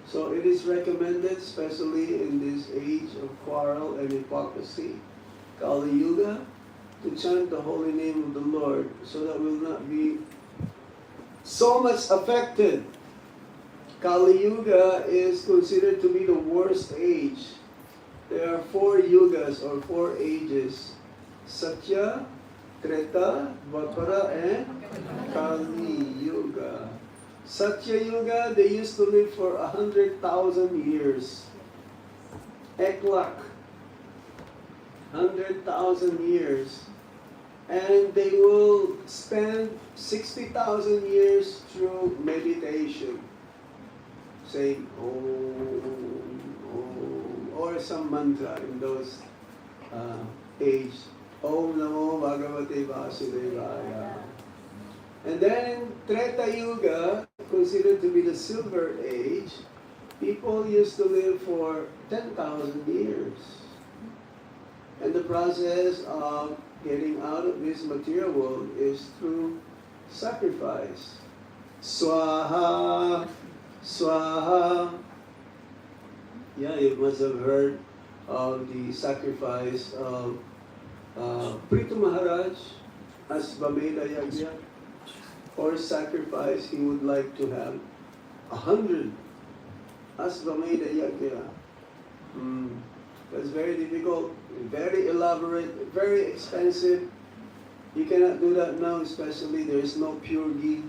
So it is recommended, especially in this age of quarrel and hypocrisy, Kali Yuga, to chant the holy name of the Lord so that we will not be so much affected. Kali Yuga is considered to be the worst age. There are 4 yugas or 4 ages: Satya, Treta, Dwapara, and Kali Yuga. Satya Yuga, they used to live for 100,000 years. Eklak, 100,000 years. And they will spend 60,000 years through meditation, saying Om, Om, or some mantra in those age. Om Namo Bhagavate Vasudevaya. And then in Treta Yuga, considered to be the silver age, people used to live for 10,000 years. And the process of getting out of this material world is through sacrifice. Swaha, Swaha. Yeah, you must have heard of the sacrifice of Prithu Maharaj, Asvamedha Yajna, or sacrifice he would like to have 100 Asvamedha Yajna. That's very difficult, very elaborate, very expensive. You cannot do that now, especially there is no pure ghee.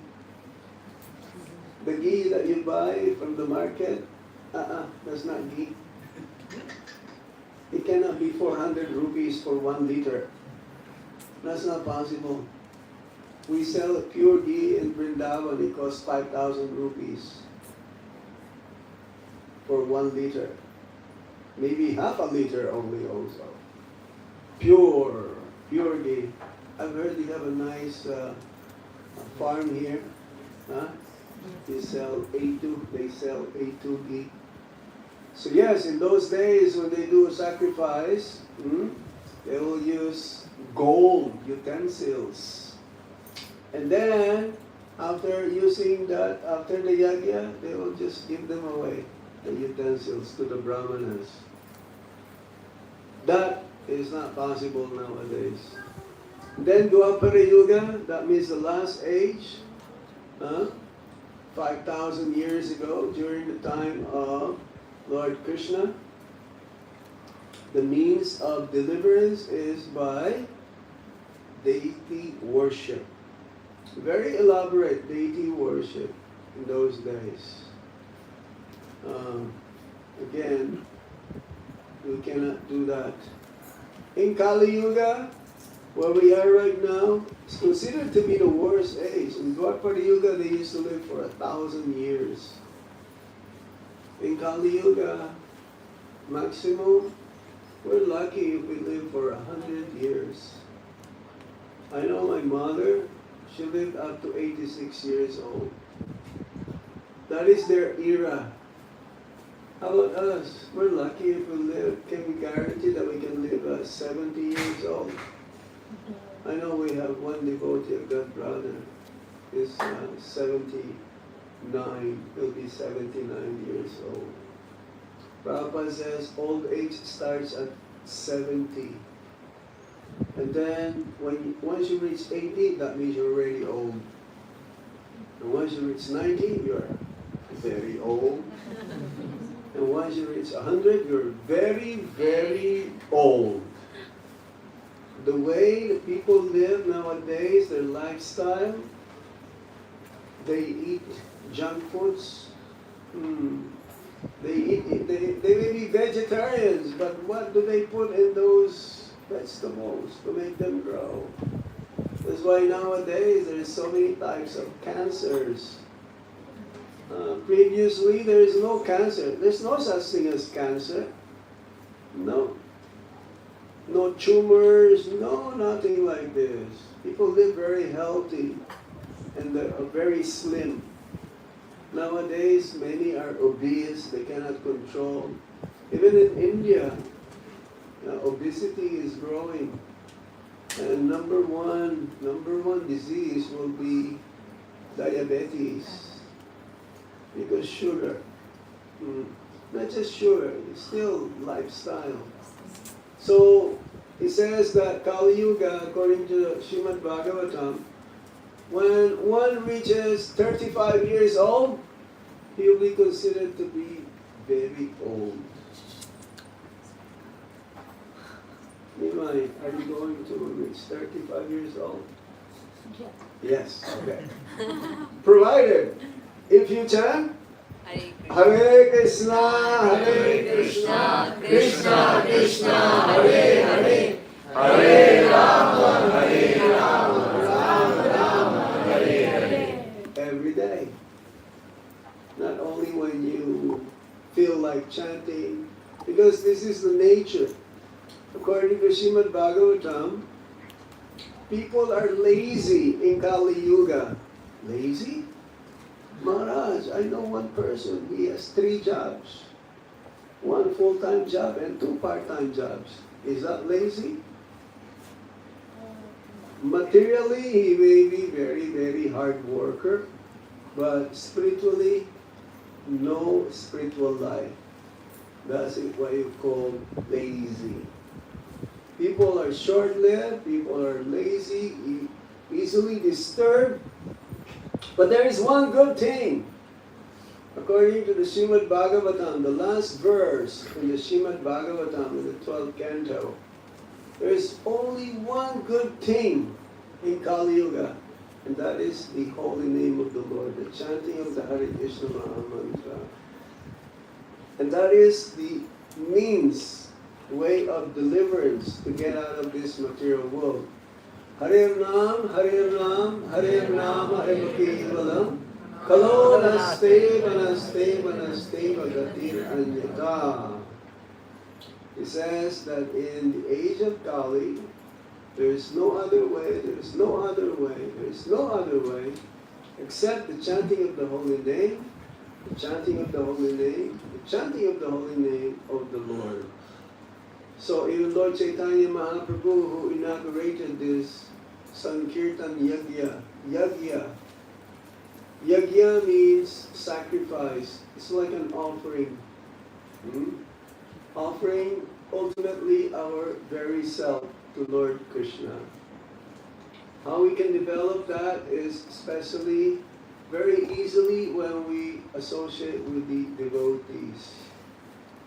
The ghee that you buy from the market, that's not ghee. It cannot be 400 rupees for 1 liter. That's not possible. We sell a pure ghee in Vrindavan, it costs 5,000 rupees for 1 liter. maybe half a liter only also. Pure ghee. I've heard you have a nice farm here. Huh? They sell A2 ghee. So yes, in those days when they do a sacrifice, they will use gold utensils. And then, after using that, after the yagya, they will just give them away, the utensils, to the brahmanas. That is not possible nowadays. Then Dwapara Yuga, that means the last age, 5,000 years ago, during the time of Lord Krishna, the means of deliverance is by deity worship. Very elaborate deity worship in those days. Again, we cannot do that. In Kali Yuga, where we are right now, it's considered to be the worst age. In Dwapara Yuga, they used to live for 1,000 years. In Kali Yuga, maximum, we're lucky if we live for 100 years. I know my mother, she lived up to 86 years old. That is their era. How about us? We're lucky if we live. Can we guarantee that we can live 70 years old? I know we have one devotee, a good brother, is 79. He'll be 79 years old. Prabhupada says old age starts at 70. And then once you reach 80, that means you're already old. And once you reach 90, you're very old. And once you reach 100, you're very, very old. The way the people live nowadays, their lifestyle, they eat junk foods. They may be vegetarians, but what do they put in those vegetables to make them grow? That's why nowadays there's so many types of cancers. Previously there is no cancer. There's no such thing as cancer. No. No tumors, no nothing like this. People live very healthy and they are very slim. Nowadays, many are obese, they cannot control. Even in India, obesity is growing. And number one disease will be diabetes. Because sugar, not just sugar, it's still lifestyle. So, it says that Kali Yuga, according to the Srimad Bhagavatam, when one reaches 35 years old, he will be considered to be very old. Nimai, are you going to reach 35 years old? Yes, okay. Provided, if you chant, Hare Krishna, Krishna Krishna, Hare Hare, Hare Rama, Hare Rama, Rama Rama, Hare Hare. Every day. Not only when you feel like chanting, because this is the nature. According to Srimad Bhagavatam, people are lazy in Kali Yuga. Lazy? Maharaj, I know one person, he has 3 jobs. 1 full-time job and 2 part-time jobs. Is that lazy? Materially, he may be very, very hard worker, but spiritually, no spiritual life. That's what you call lazy. People are short-lived, people are lazy, easily disturbed. But there is one good thing. According to the Srimad Bhagavatam, the last verse in the Srimad Bhagavatam in the 12th canto, there is only one good thing in Kali Yuga, and that is the holy name of the Lord, the chanting of the Hare Krishna Maha Mantra. And that is the means, way of deliverance to get out of this material world. Hare Nam, Hare Nam, Hare Nama Eva Kevalam, Kalo, Naste, Vanaste, Vanaste, Vagatir, Anyata. It says that in the age of Kali, there is no other way, there is no other way, there is no other way except the chanting of the holy name, the chanting of the holy name, the chanting of the holy name of the Lord. So even Lord Chaitanya Mahaprabhu, who inaugurated this Sankirtan Yagya means sacrifice. It's like an offering. Offering ultimately our very self to Lord Krishna. How we can develop that is especially very easily when we associate with the devotees.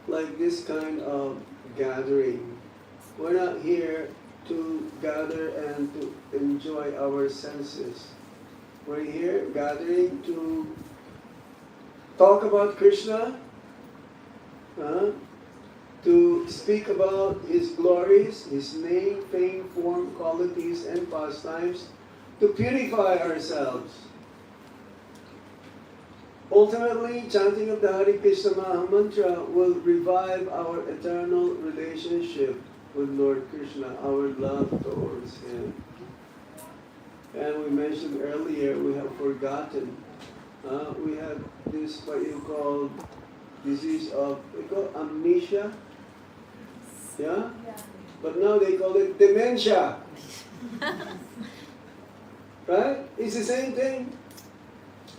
Like this kind of gathering. We're not here to gather and to enjoy our senses. We're here gathering to talk about Krishna, to speak about His glories, His name, fame, form, qualities, and pastimes, to purify ourselves. Ultimately, chanting of the Hare Krishna Maha Mantra will revive our eternal relationship with Lord Krishna, our love towards Him. And we mentioned earlier, we have forgotten. We have this, what you call, disease of, we call amnesia. Yeah? But now they call it dementia. Right? It's the same thing.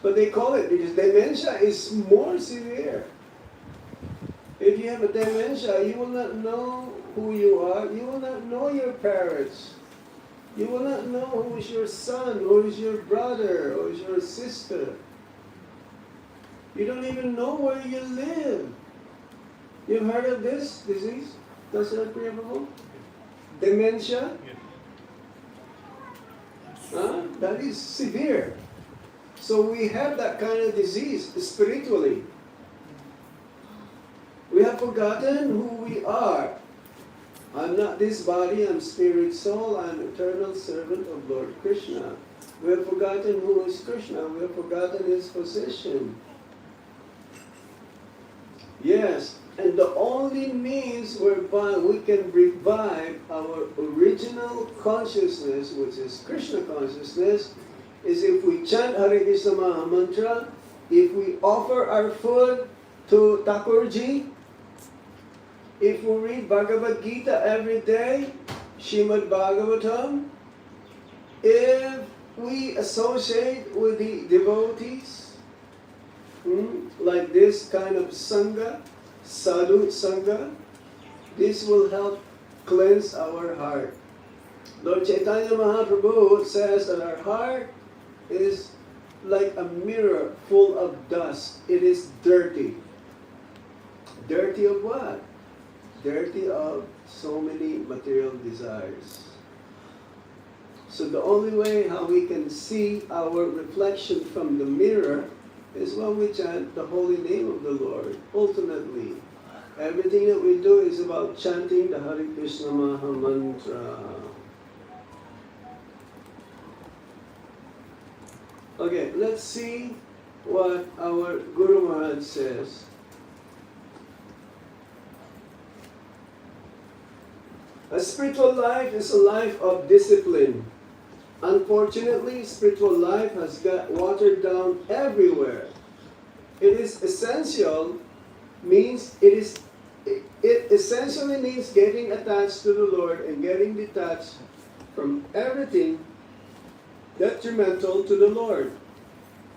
But they call it because dementia is more severe. If you have a dementia, you will not know who you are. You will not know your parents. You will not know who is your son, who is your brother, who is your sister. You don't even know where you live. You've heard of this disease? Does that Prabhu? Dementia? That is severe. So we have that kind of disease spiritually. We have forgotten who we are. I'm not this body, I'm spirit, soul, I'm eternal servant of Lord Krishna. We have forgotten who is Krishna, we have forgotten His position. Yes, and the only means whereby we can revive our original consciousness, which is Krishna consciousness, is if we chant Hare Krishna Maha Mantra, if we offer our food to Thakurji, if we read Bhagavad Gita every day, Srimad Bhagavatam, if we associate with the devotees, like this kind of Sangha, Sadhu Sangha, this will help cleanse our heart. Lord Chaitanya Mahaprabhu says that our heart is like a mirror full of dust. It is dirty. Dirty of what? Dirty of so many material desires. So the only way how we can see our reflection from the mirror is when we chant the holy name of the Lord. Ultimately, everything that we do is about chanting the Hare Krishna Maha Mantra. Okay, let's see what our Guru Maharaj says. A spiritual life is a life of discipline. Unfortunately, spiritual life has got watered down everywhere. It is essential, it essentially means getting attached to the Lord and getting detached from everything detrimental to the Lord.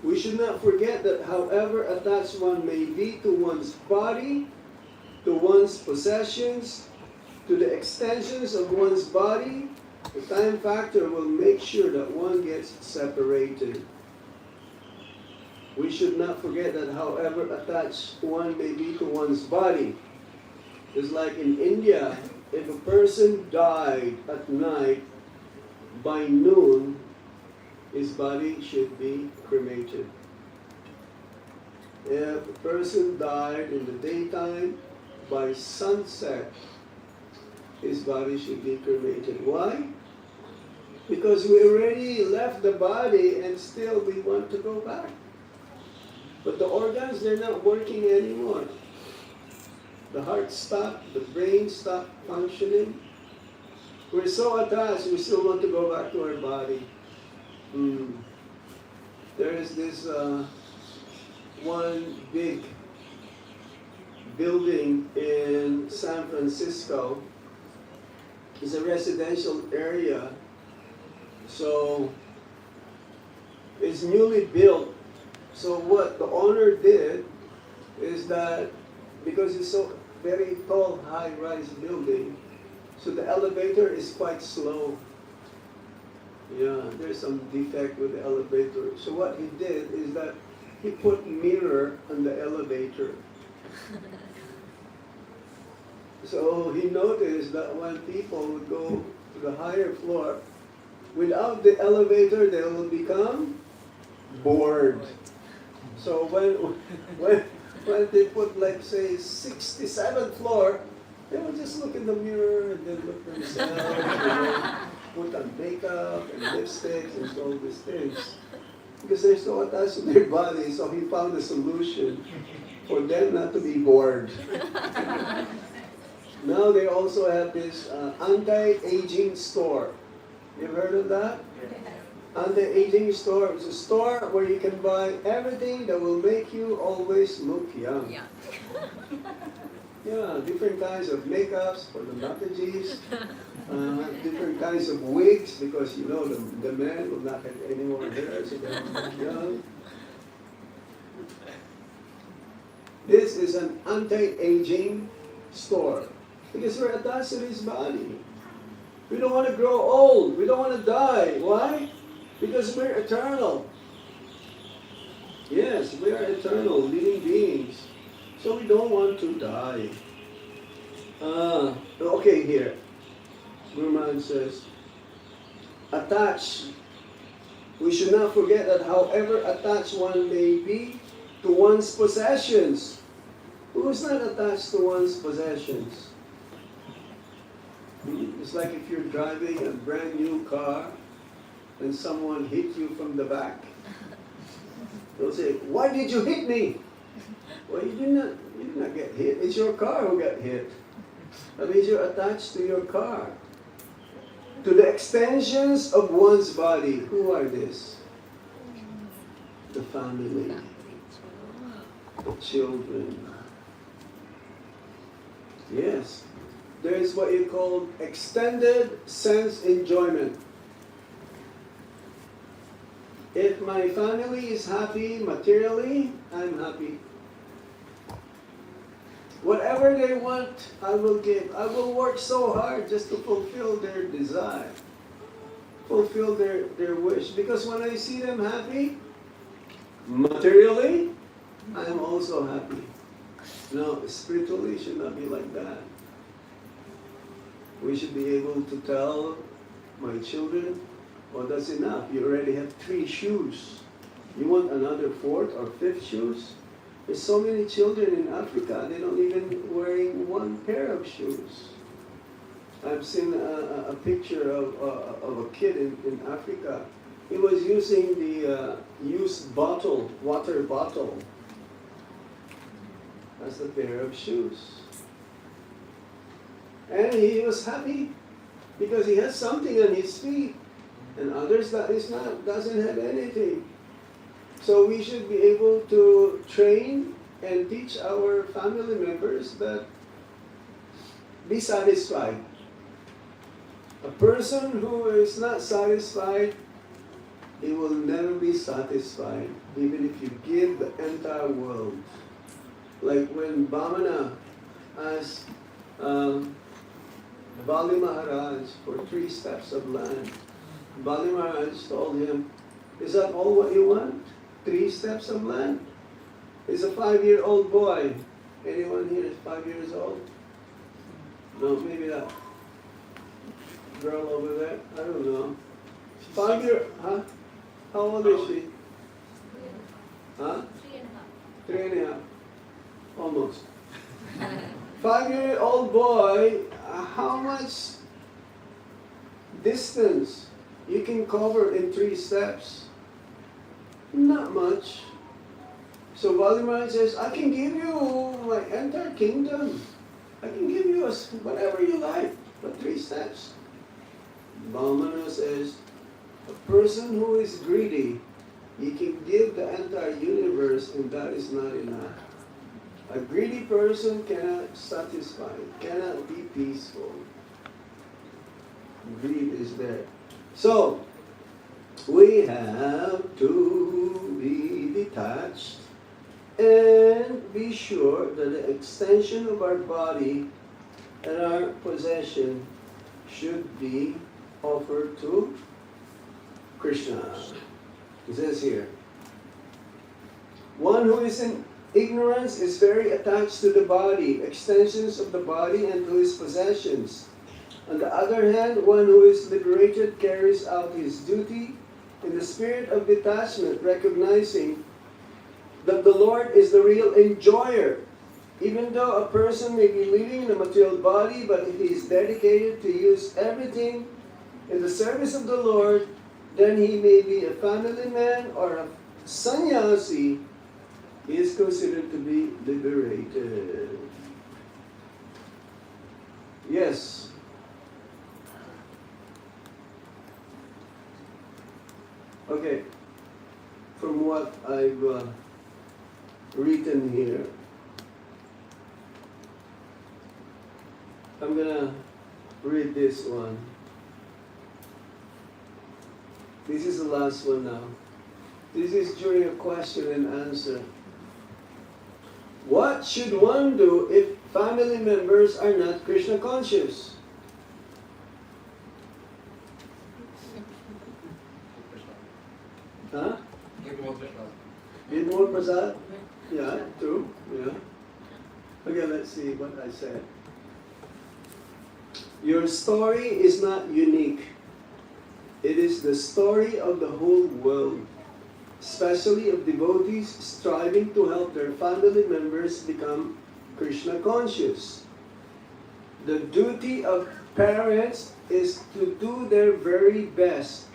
We should not forget that however attached one may be to one's body, to one's possessions, to the extensions of one's body, the time factor will make sure that one gets separated. We should not forget that however attached one may be to one's body. It's like in India, if a person died at night, by noon, his body should be cremated. If a person died in the daytime, by sunset, his body should be cremated. Why? Because we already left the body and still we want to go back. But the organs, they're not working anymore. The heart stopped, the brain stopped functioning. We're so attached, we still want to go back to our body. There is this one big building in San Francisco. It's a residential area. So it's newly built. So what the owner did is that because it's so very tall, high-rise building, so the elevator is quite slow. Yeah, there's some defect with the elevator. So what he did is that he put mirror on the elevator. So he noticed that when people would go to the higher floor, without the elevator, they will become bored. So when they put, like, say, 67th floor, they will just look in the mirror and then look themselves, and put on makeup and lipsticks and all these things. Because they're so attached to their body, so he found a solution for them not to be bored. Now they also have this anti-aging store. You've heard of that? Anti-aging store. It's a store where you can buy everything that will make you always look young. Yeah. Yeah, different kinds of makeups for the Mataji's, different kinds of wigs, because you know the men will not have any more hair, so they're young. This is an anti-aging store, because we're attached to this body. We don't want to grow old. We don't want to die. Why? Because we're eternal. Yes, we are eternal, living beings. So we don't want to die. Okay, here. Guru Maharaj says, attached. We should not forget that however attached one may be to one's possessions. Who is not attached to one's possessions? It's like if you're driving a brand new car and someone hit you from the back. They'll say, why did you hit me? Well, you did not get hit. It's your car who got hit. That means you're attached to your car. To the extensions of one's body. Who are these? The family. The children. Yes. There is what you call extended sense enjoyment. If my family is happy materially, I'm happy. Whatever they want, I will give. I will work so hard just to fulfill their desire, fulfill their wish. Because when I see them happy, materially, I'm also happy. No, spiritually, it should not be like that. We should be able to tell my children, well, that's enough. You already have 3 shoes. You want another 4th or 5th shoes? There's so many children in Africa, they don't even wearing 1 pair of shoes. I've seen a picture of a kid in Africa. He was using the used bottle, water bottle, as a pair of shoes. And he was happy because he has something on his feet, and others that is not, doesn't have anything. So we should be able to train and teach our family members that be satisfied. A person who is not satisfied, he will never be satisfied, even if you give the entire world. Like when Vamana asked Bali Maharaj for 3 steps of land, Bali Maharaj told him, is that all what you want? 3 steps of land? He's a 5-year-old boy. Anyone here is 5 years old? No, maybe that girl over there. I don't know. 5 year, huh? How old is she? Huh? 3.5. Almost. 5-year-old boy, how much distance you can cover in 3 steps? Not much. So Valdemar says, I can give you my entire kingdom. I can give you whatever you like, but 3 steps. Bhamana says, a person who is greedy, he can give the entire universe and that is not enough. A greedy person cannot satisfy, cannot be peaceful. Greed is there. So, we have to be detached and be sure that the extension of our body and our possession should be offered to Krishna. It says here, one who is in ignorance is very attached to the body, extensions of the body, and to his possessions. On the other hand, one who is liberated carries out his duty in the spirit of detachment, recognizing that the Lord is the real enjoyer. Even though a person may be living in a material body, but if he is dedicated to use everything in the service of the Lord, then he may be a family man or a sannyasi. He is considered to be liberated. Yes. Okay. From what I've written here, I'm gonna read this one. This is the last one now. This is during a question and answer. What should one do if family members are not Krishna conscious? Huh? Give more Krishna. Need more prasad? Yeah, true. Yeah. Okay, let's see what I said. Your story is not unique. It is the story of the whole world, especially of devotees striving to help their family members become Krishna conscious. The duty of parents is to do their very best,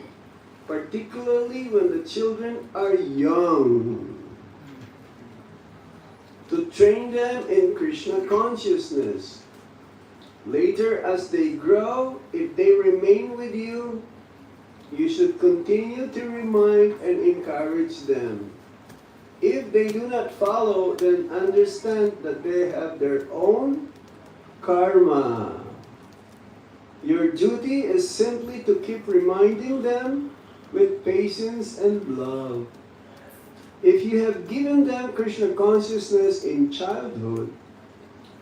particularly when the children are young, to train them in Krishna consciousness. Later, as they grow, if they remain with you, you should continue to remind and encourage them. If they do not follow, then understand that they have their own karma. Your duty is simply to keep reminding them with patience and love. If you have given them Krishna consciousness in childhood,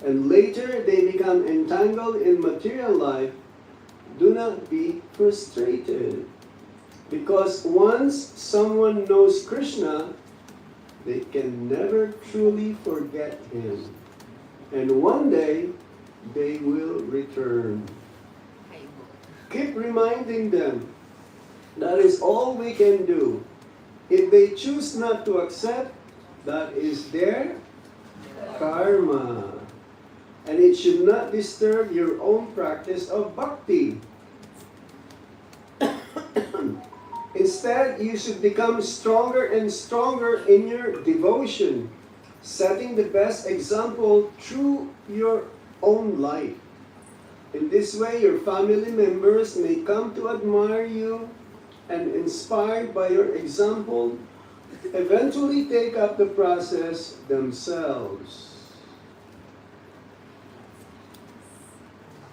and later they become entangled in material life, do not be frustrated. Because once someone knows Krishna, they can never truly forget him. And one day, they will return. Keep reminding them. That is all we can do. If they choose not to accept, that is their karma. And it should not disturb your own practice of bhakti. Instead, you should become stronger and stronger in your devotion, setting the best example through your own life. In this way, your family members may come to admire you and, inspired by your example, eventually take up the process themselves.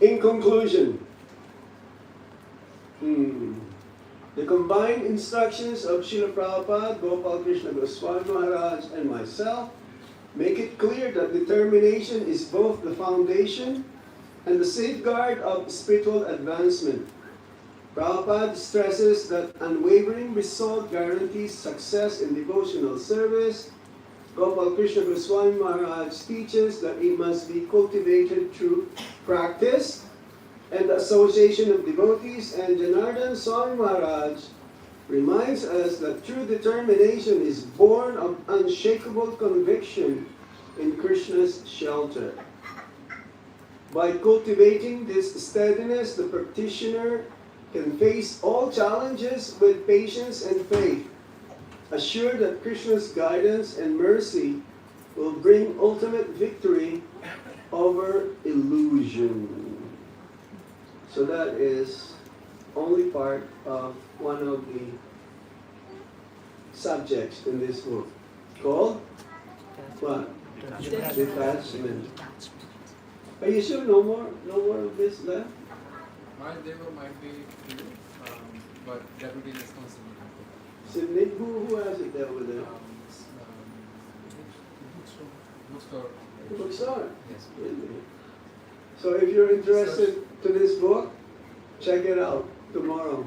In conclusion, the combined instructions of Srila Prabhupada, Gopal Krishna Goswami Maharaj, and myself make it clear that determination is both the foundation and the safeguard of spiritual advancement. Prabhupada stresses that unwavering resolve guarantees success in devotional service. Gopal Krishna Goswami Maharaj teaches that it must be cultivated through practice and the association of devotees, and Janardana Swami Maharaj reminds us that true determination is born of unshakable conviction in Krishna's shelter. By cultivating this steadiness, the practitioner can face all challenges with patience and faith, assured that Krishna's guidance and mercy will bring ultimate victory over illusion. So that is only part of one of the subjects in this book called what? Detachment. Are you sure no more of this left? Maharaj, there might be few, but that would be responsible. Sydney, who has it there over there? Bookstore. Bookstore. Yes. Really? So if you're interested to this book, check it out tomorrow.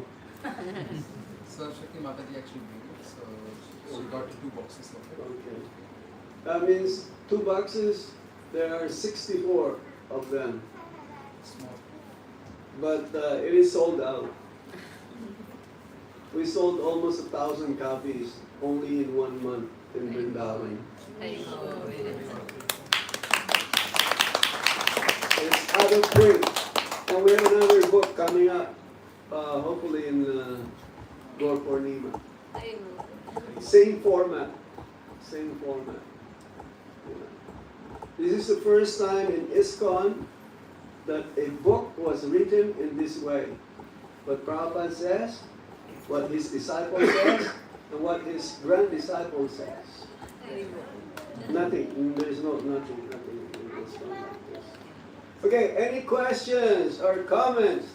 So Shakti Mataji actually made it, so she got 2 boxes of it. Okay. That means 2 boxes, there are 64 of them. Small. But it is sold out. We sold almost 1,000 copies only in 1 month in Vrindavan. It's out of print. And we have another book coming up, hopefully in Gaur Purnima. Same format. Same format. Yeah. This is the first time in ISKCON that a book was written in this way. What Prabhupada says, what his disciple says, and what his grand disciple says. Nothing. There's nothing in this one like this. Okay, any questions or comments?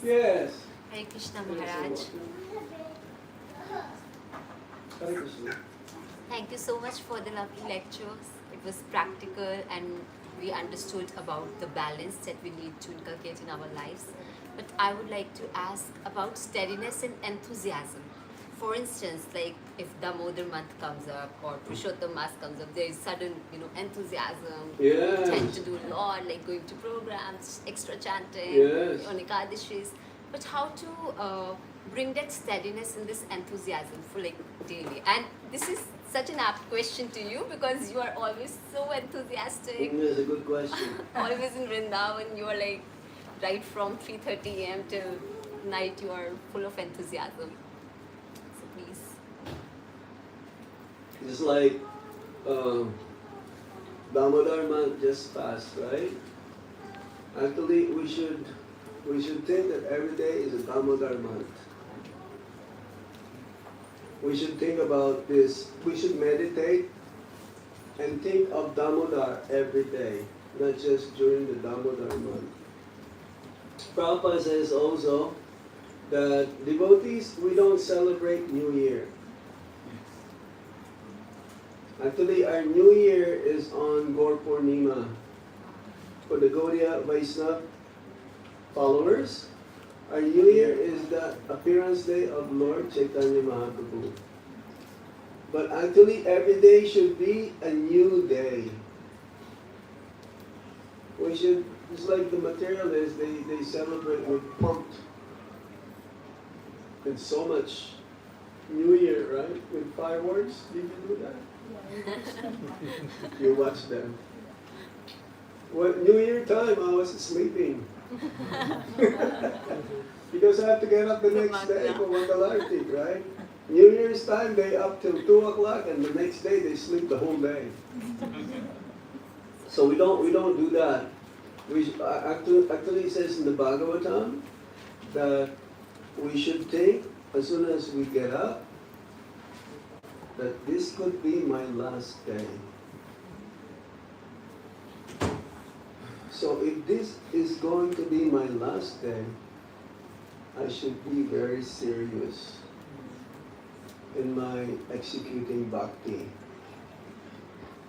Yes. Hare Krishna Maharaj. Hare Krishna. Thank you so much for the lovely lectures. It was practical and we understood about the balance that we need to inculcate in our lives. But I would like to ask about steadiness and enthusiasm. For instance, like if Damodar month comes up or Purushottam Mas comes up, there is sudden, enthusiasm. Yes. Tend to do a lot, like going to programs, extra chanting, Yes. on Ekadashis. But how to bring that steadiness and this enthusiasm for like daily? And this is such an apt question to you because you are always so enthusiastic. That's a good question. Always in Vrindavan, you are like right from 3:30 a.m. till night, you are full of enthusiasm. So please. It's like Damodar month just passed, right? Actually, we should think that every day is a Damodar month. We should think about this. We should meditate and think of Damodar every day, not just during the Damodar month. Prabhupada says also that devotees, we don't celebrate New Year. Actually, our New Year is on Gaur Purnima. For the Gaudiya Vaishnava followers, our New Year is the appearance day of Lord Chaitanya Mahaprabhu. But actually, every day should be a new day. We should, just like the materialists, they celebrate with pumped and so much New Year, right? With fireworks. Did you do that? You watch them. What New Year time, I was sleeping. Because I have to get up the next day for Mangalarti, right? New Year's time, they up till 2 o'clock, and the next day they sleep the whole day. So we don't do that. Actually it says in the Bhagavatam that we should think as soon as we get up that this could be my last day. So if this is going to be my last day, I should be very serious in my executing bhakti.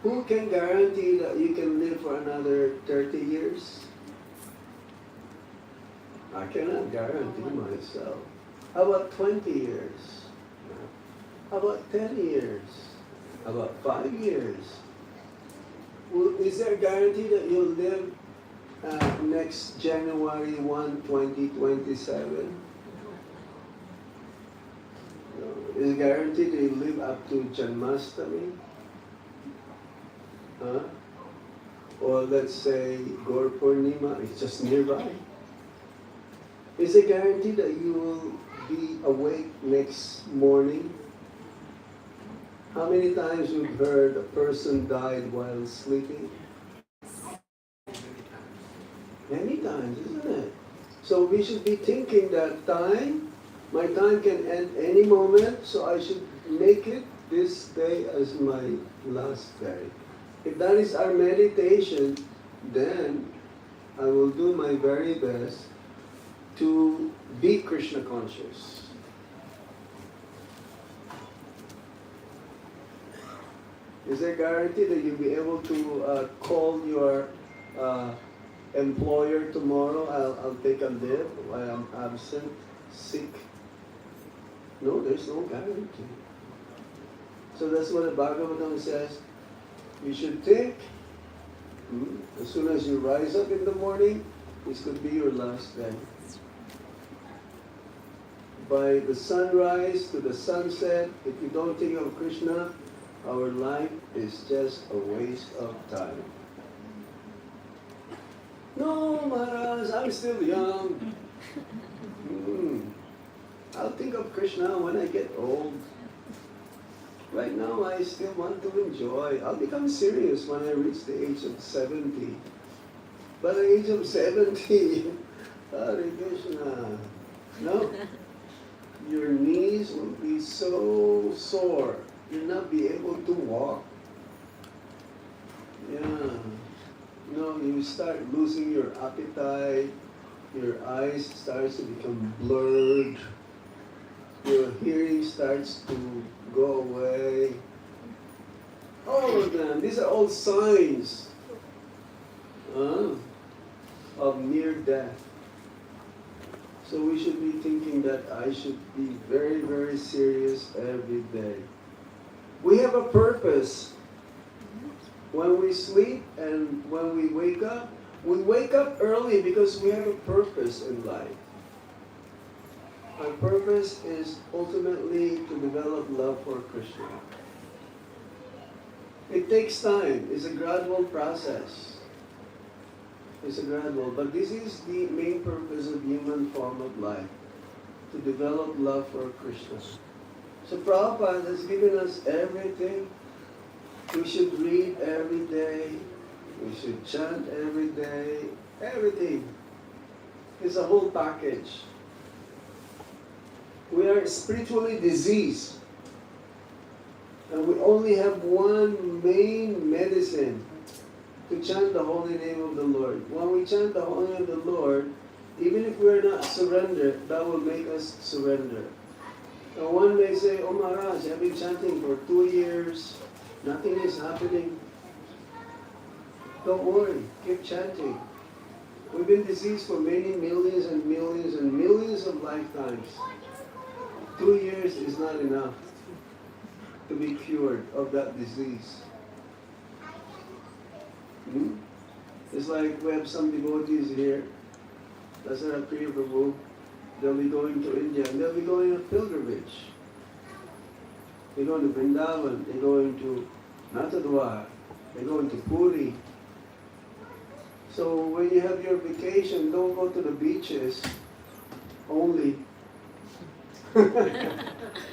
Who can guarantee that you can live for another 30 years? I cannot guarantee myself. How about 20 years? How about 10 years? How about 5 years? Is there a guarantee that you'll live next January 1, 2027? Is it guaranteed that you live up to Janmashtami? Or let's say Gaur Purnima, it's just nearby. Is it guaranteed that you will be awake next morning? How many times we've heard a person died while sleeping? Many times, isn't it? So we should be thinking that my time can end any moment, so I should make it this day as my last day. If that is our meditation, then I will do my very best to be Krishna conscious. Is there a guarantee that you'll be able to call your employer tomorrow? I'll take a leave while I'm absent, sick. No, there's no guarantee. So that's what the Bhagavatam says. You should think, as soon as you rise up in the morning, this could be your last day. By the sunrise to the sunset, if you don't think of Krishna, our life is just a waste of time. No, Maharaj, I'm still young. I'll think of Krishna when I get old. Right now, I still want to enjoy. I'll become serious when I reach the age of 70. By the age of 70, Hare Krishna. No, your knees will be so sore. You'll not be able to walk. Yeah. No, you start losing your appetite. Your eyes starts to become blurred. Your hearing starts to go away. All of them. These are all signs of near death. So we should be thinking that I should be very, very serious every day. We have a purpose. When we sleep and when we wake up early because we have a purpose in life. Our purpose is ultimately to develop love for Krishna. It takes time. It's a gradual process. But this is the main purpose of human form of life, to develop love for Krishna. So Prabhupada has given us everything. We should read every day. We should chant every day. Everything. It's a whole package. We are spiritually diseased. And we only have one main medicine, to chant the holy name of the Lord. When we chant the holy name of the Lord, even if we are not surrendered, that will make us surrender. And one may say, "Oh Maharaj, I've been chanting for 2 years. Nothing is happening." Don't worry, keep chanting. We've been diseased for many millions and millions and millions of lifetimes. 2 years is not enough to be cured of that disease. It's like we have some devotees here. That's our Priya Prabhu. They'll be going to India and they'll be going on pilgrimage. They're going to Vrindavan, they're going to Natadwar, they're going to Puri. So when you have your vacation, don't go to the beaches only.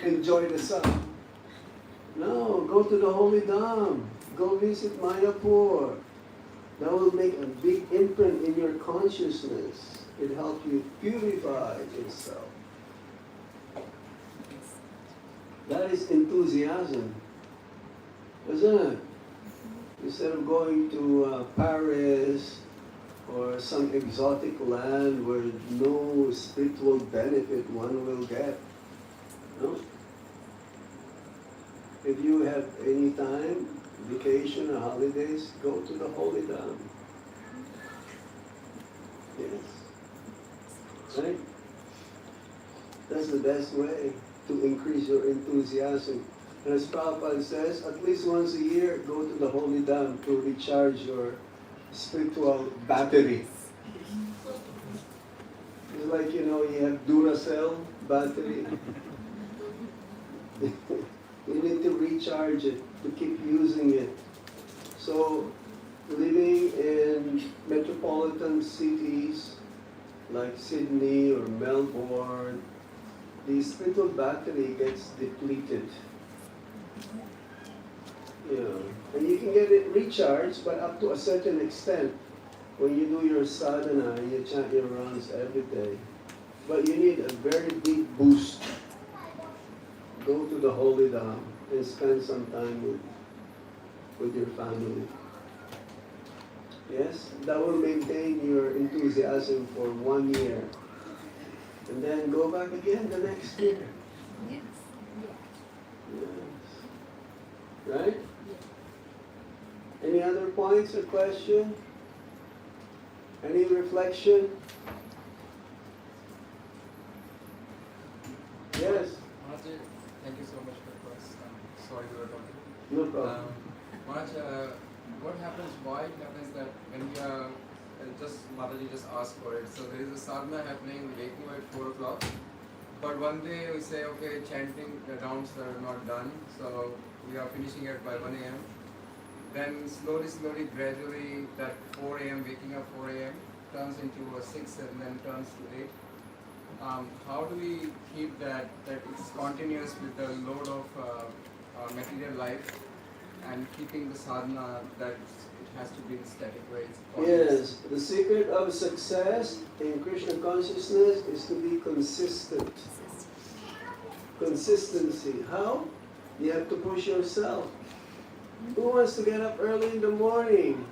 Enjoy the sun. No, go to the Holy Dham. Go visit Mayapur. That will make a big imprint in your consciousness. It helps you purify yourself. That is enthusiasm, isn't it? Instead of going to Paris or some exotic land where no spiritual benefit one will get. No? If you have any time, vacation or holidays, go to the Holy Dham. Yes. Right? That's the best way to increase your enthusiasm. And as Prabhupada says, at least once a year, go to the Holy Dham to recharge your spiritual battery. It's like, you have Duracell battery. You need to recharge it, to keep using it. So, living in metropolitan cities like Sydney or Melbourne, the spiritual battery gets depleted. You know, and you can get it recharged, but up to a certain extent. When you do your sadhana, you chant your rounds every day. But you need a very big boost. Go to the holy dham and spend some time with your family. Yes? That will maintain your enthusiasm for 1 year. And then go back again the next year. Yes. Yes. Right? Any other points or question? Any reflection? Yes? Maharaj, thank you so much for the class. Sorry we were talking. No problem. Maharaj, what happens, why it happens that when we are, Mataji just asked for it. So there is a sadhana happening, waking up at 4 o'clock. But one day we say, okay, chanting, the rounds are not done. So we are finishing it by 1 a.m. Then slowly, gradually, that 4 a.m., waking up 4 a.m. turns into a 6 and then turns to 8. How do we keep that it's continuous with the load of material life and keeping the sadhana that it has to be in static way? Yes, the secret of success in Krishna consciousness is to be consistent. Consistency. How? You have to push yourself. Who wants to get up early in the morning?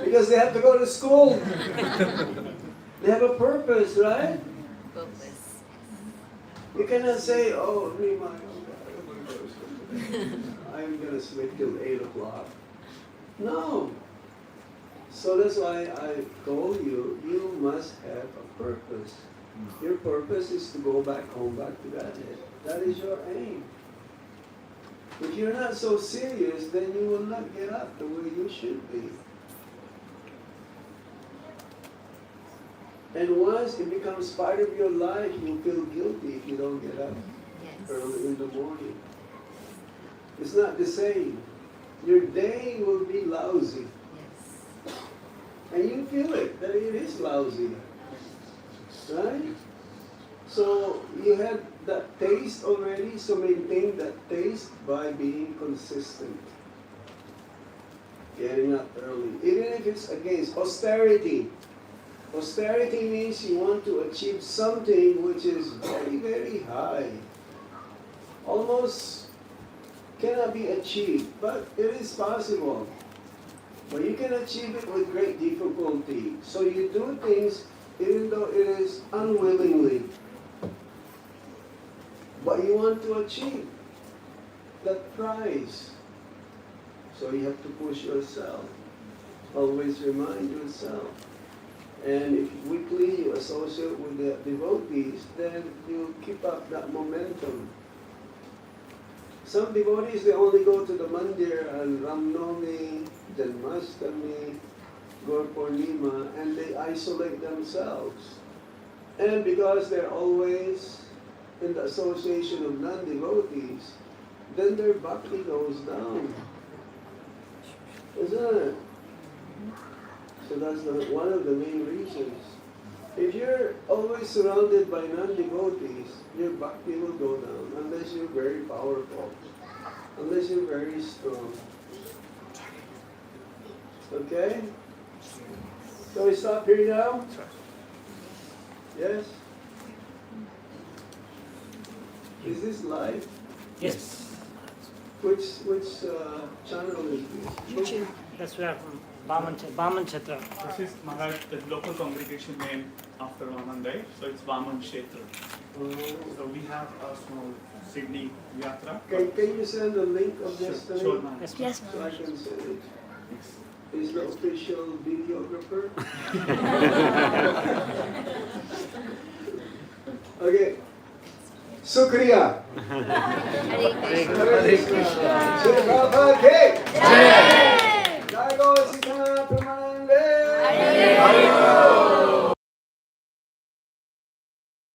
Because they have to go to school. They have a purpose, right? Purpose. You cannot say, oh, I'm going to sleep till 8 o'clock. No. So that's why I told you, you must have a purpose. Your purpose is to go back home, back to Godhead. That is your aim. If you're not so serious, then you will not get up the way you should be. And once it becomes part of your life, you feel guilty if you don't get up early in the morning. It's not the same. Your day will be lousy. Yes. And you feel it, that it is lousy. Right? So you have that taste already, so maintain that taste by being consistent. Getting up early. Even if it's against austerity. Austerity means you want to achieve something which is very, very high. Almost cannot be achieved, but it is possible. But you can achieve it with great difficulty. So you do things even though it is unwillingly. But you want to achieve that prize. So you have to push yourself. Always remind yourself. And if weekly you associate with the devotees, then you keep up that momentum. Some devotees, they only go to the mandir on Ramnami, Janmashtami, Gaur Purnima, and they isolate themselves. And because they're always in the association of non-devotees, then their bhakti goes down. Isn't it? So that's one of the main reasons. If you're always surrounded by non-devotees, your bhakti will go down unless you're very powerful, unless you're very strong. Okay? So we stop here now? Yes? Is this live? Yes. Which channel is this? YouTube. That's where Vaman Chatra. This is Maharaj, the local congregation name after Vaman, right? So it's Vaman Kshetra. So we have a small Sydney Yatra. Can you send a link of this to me? Sure, ma'am. Yes, Yes, So I Maharaj. can send it. Is the official videographer? Okay. Sukriya. Hare Krishna. Shri Prabhupada ki Jai. Jai Go Sita Pramanande. Hare Krishna.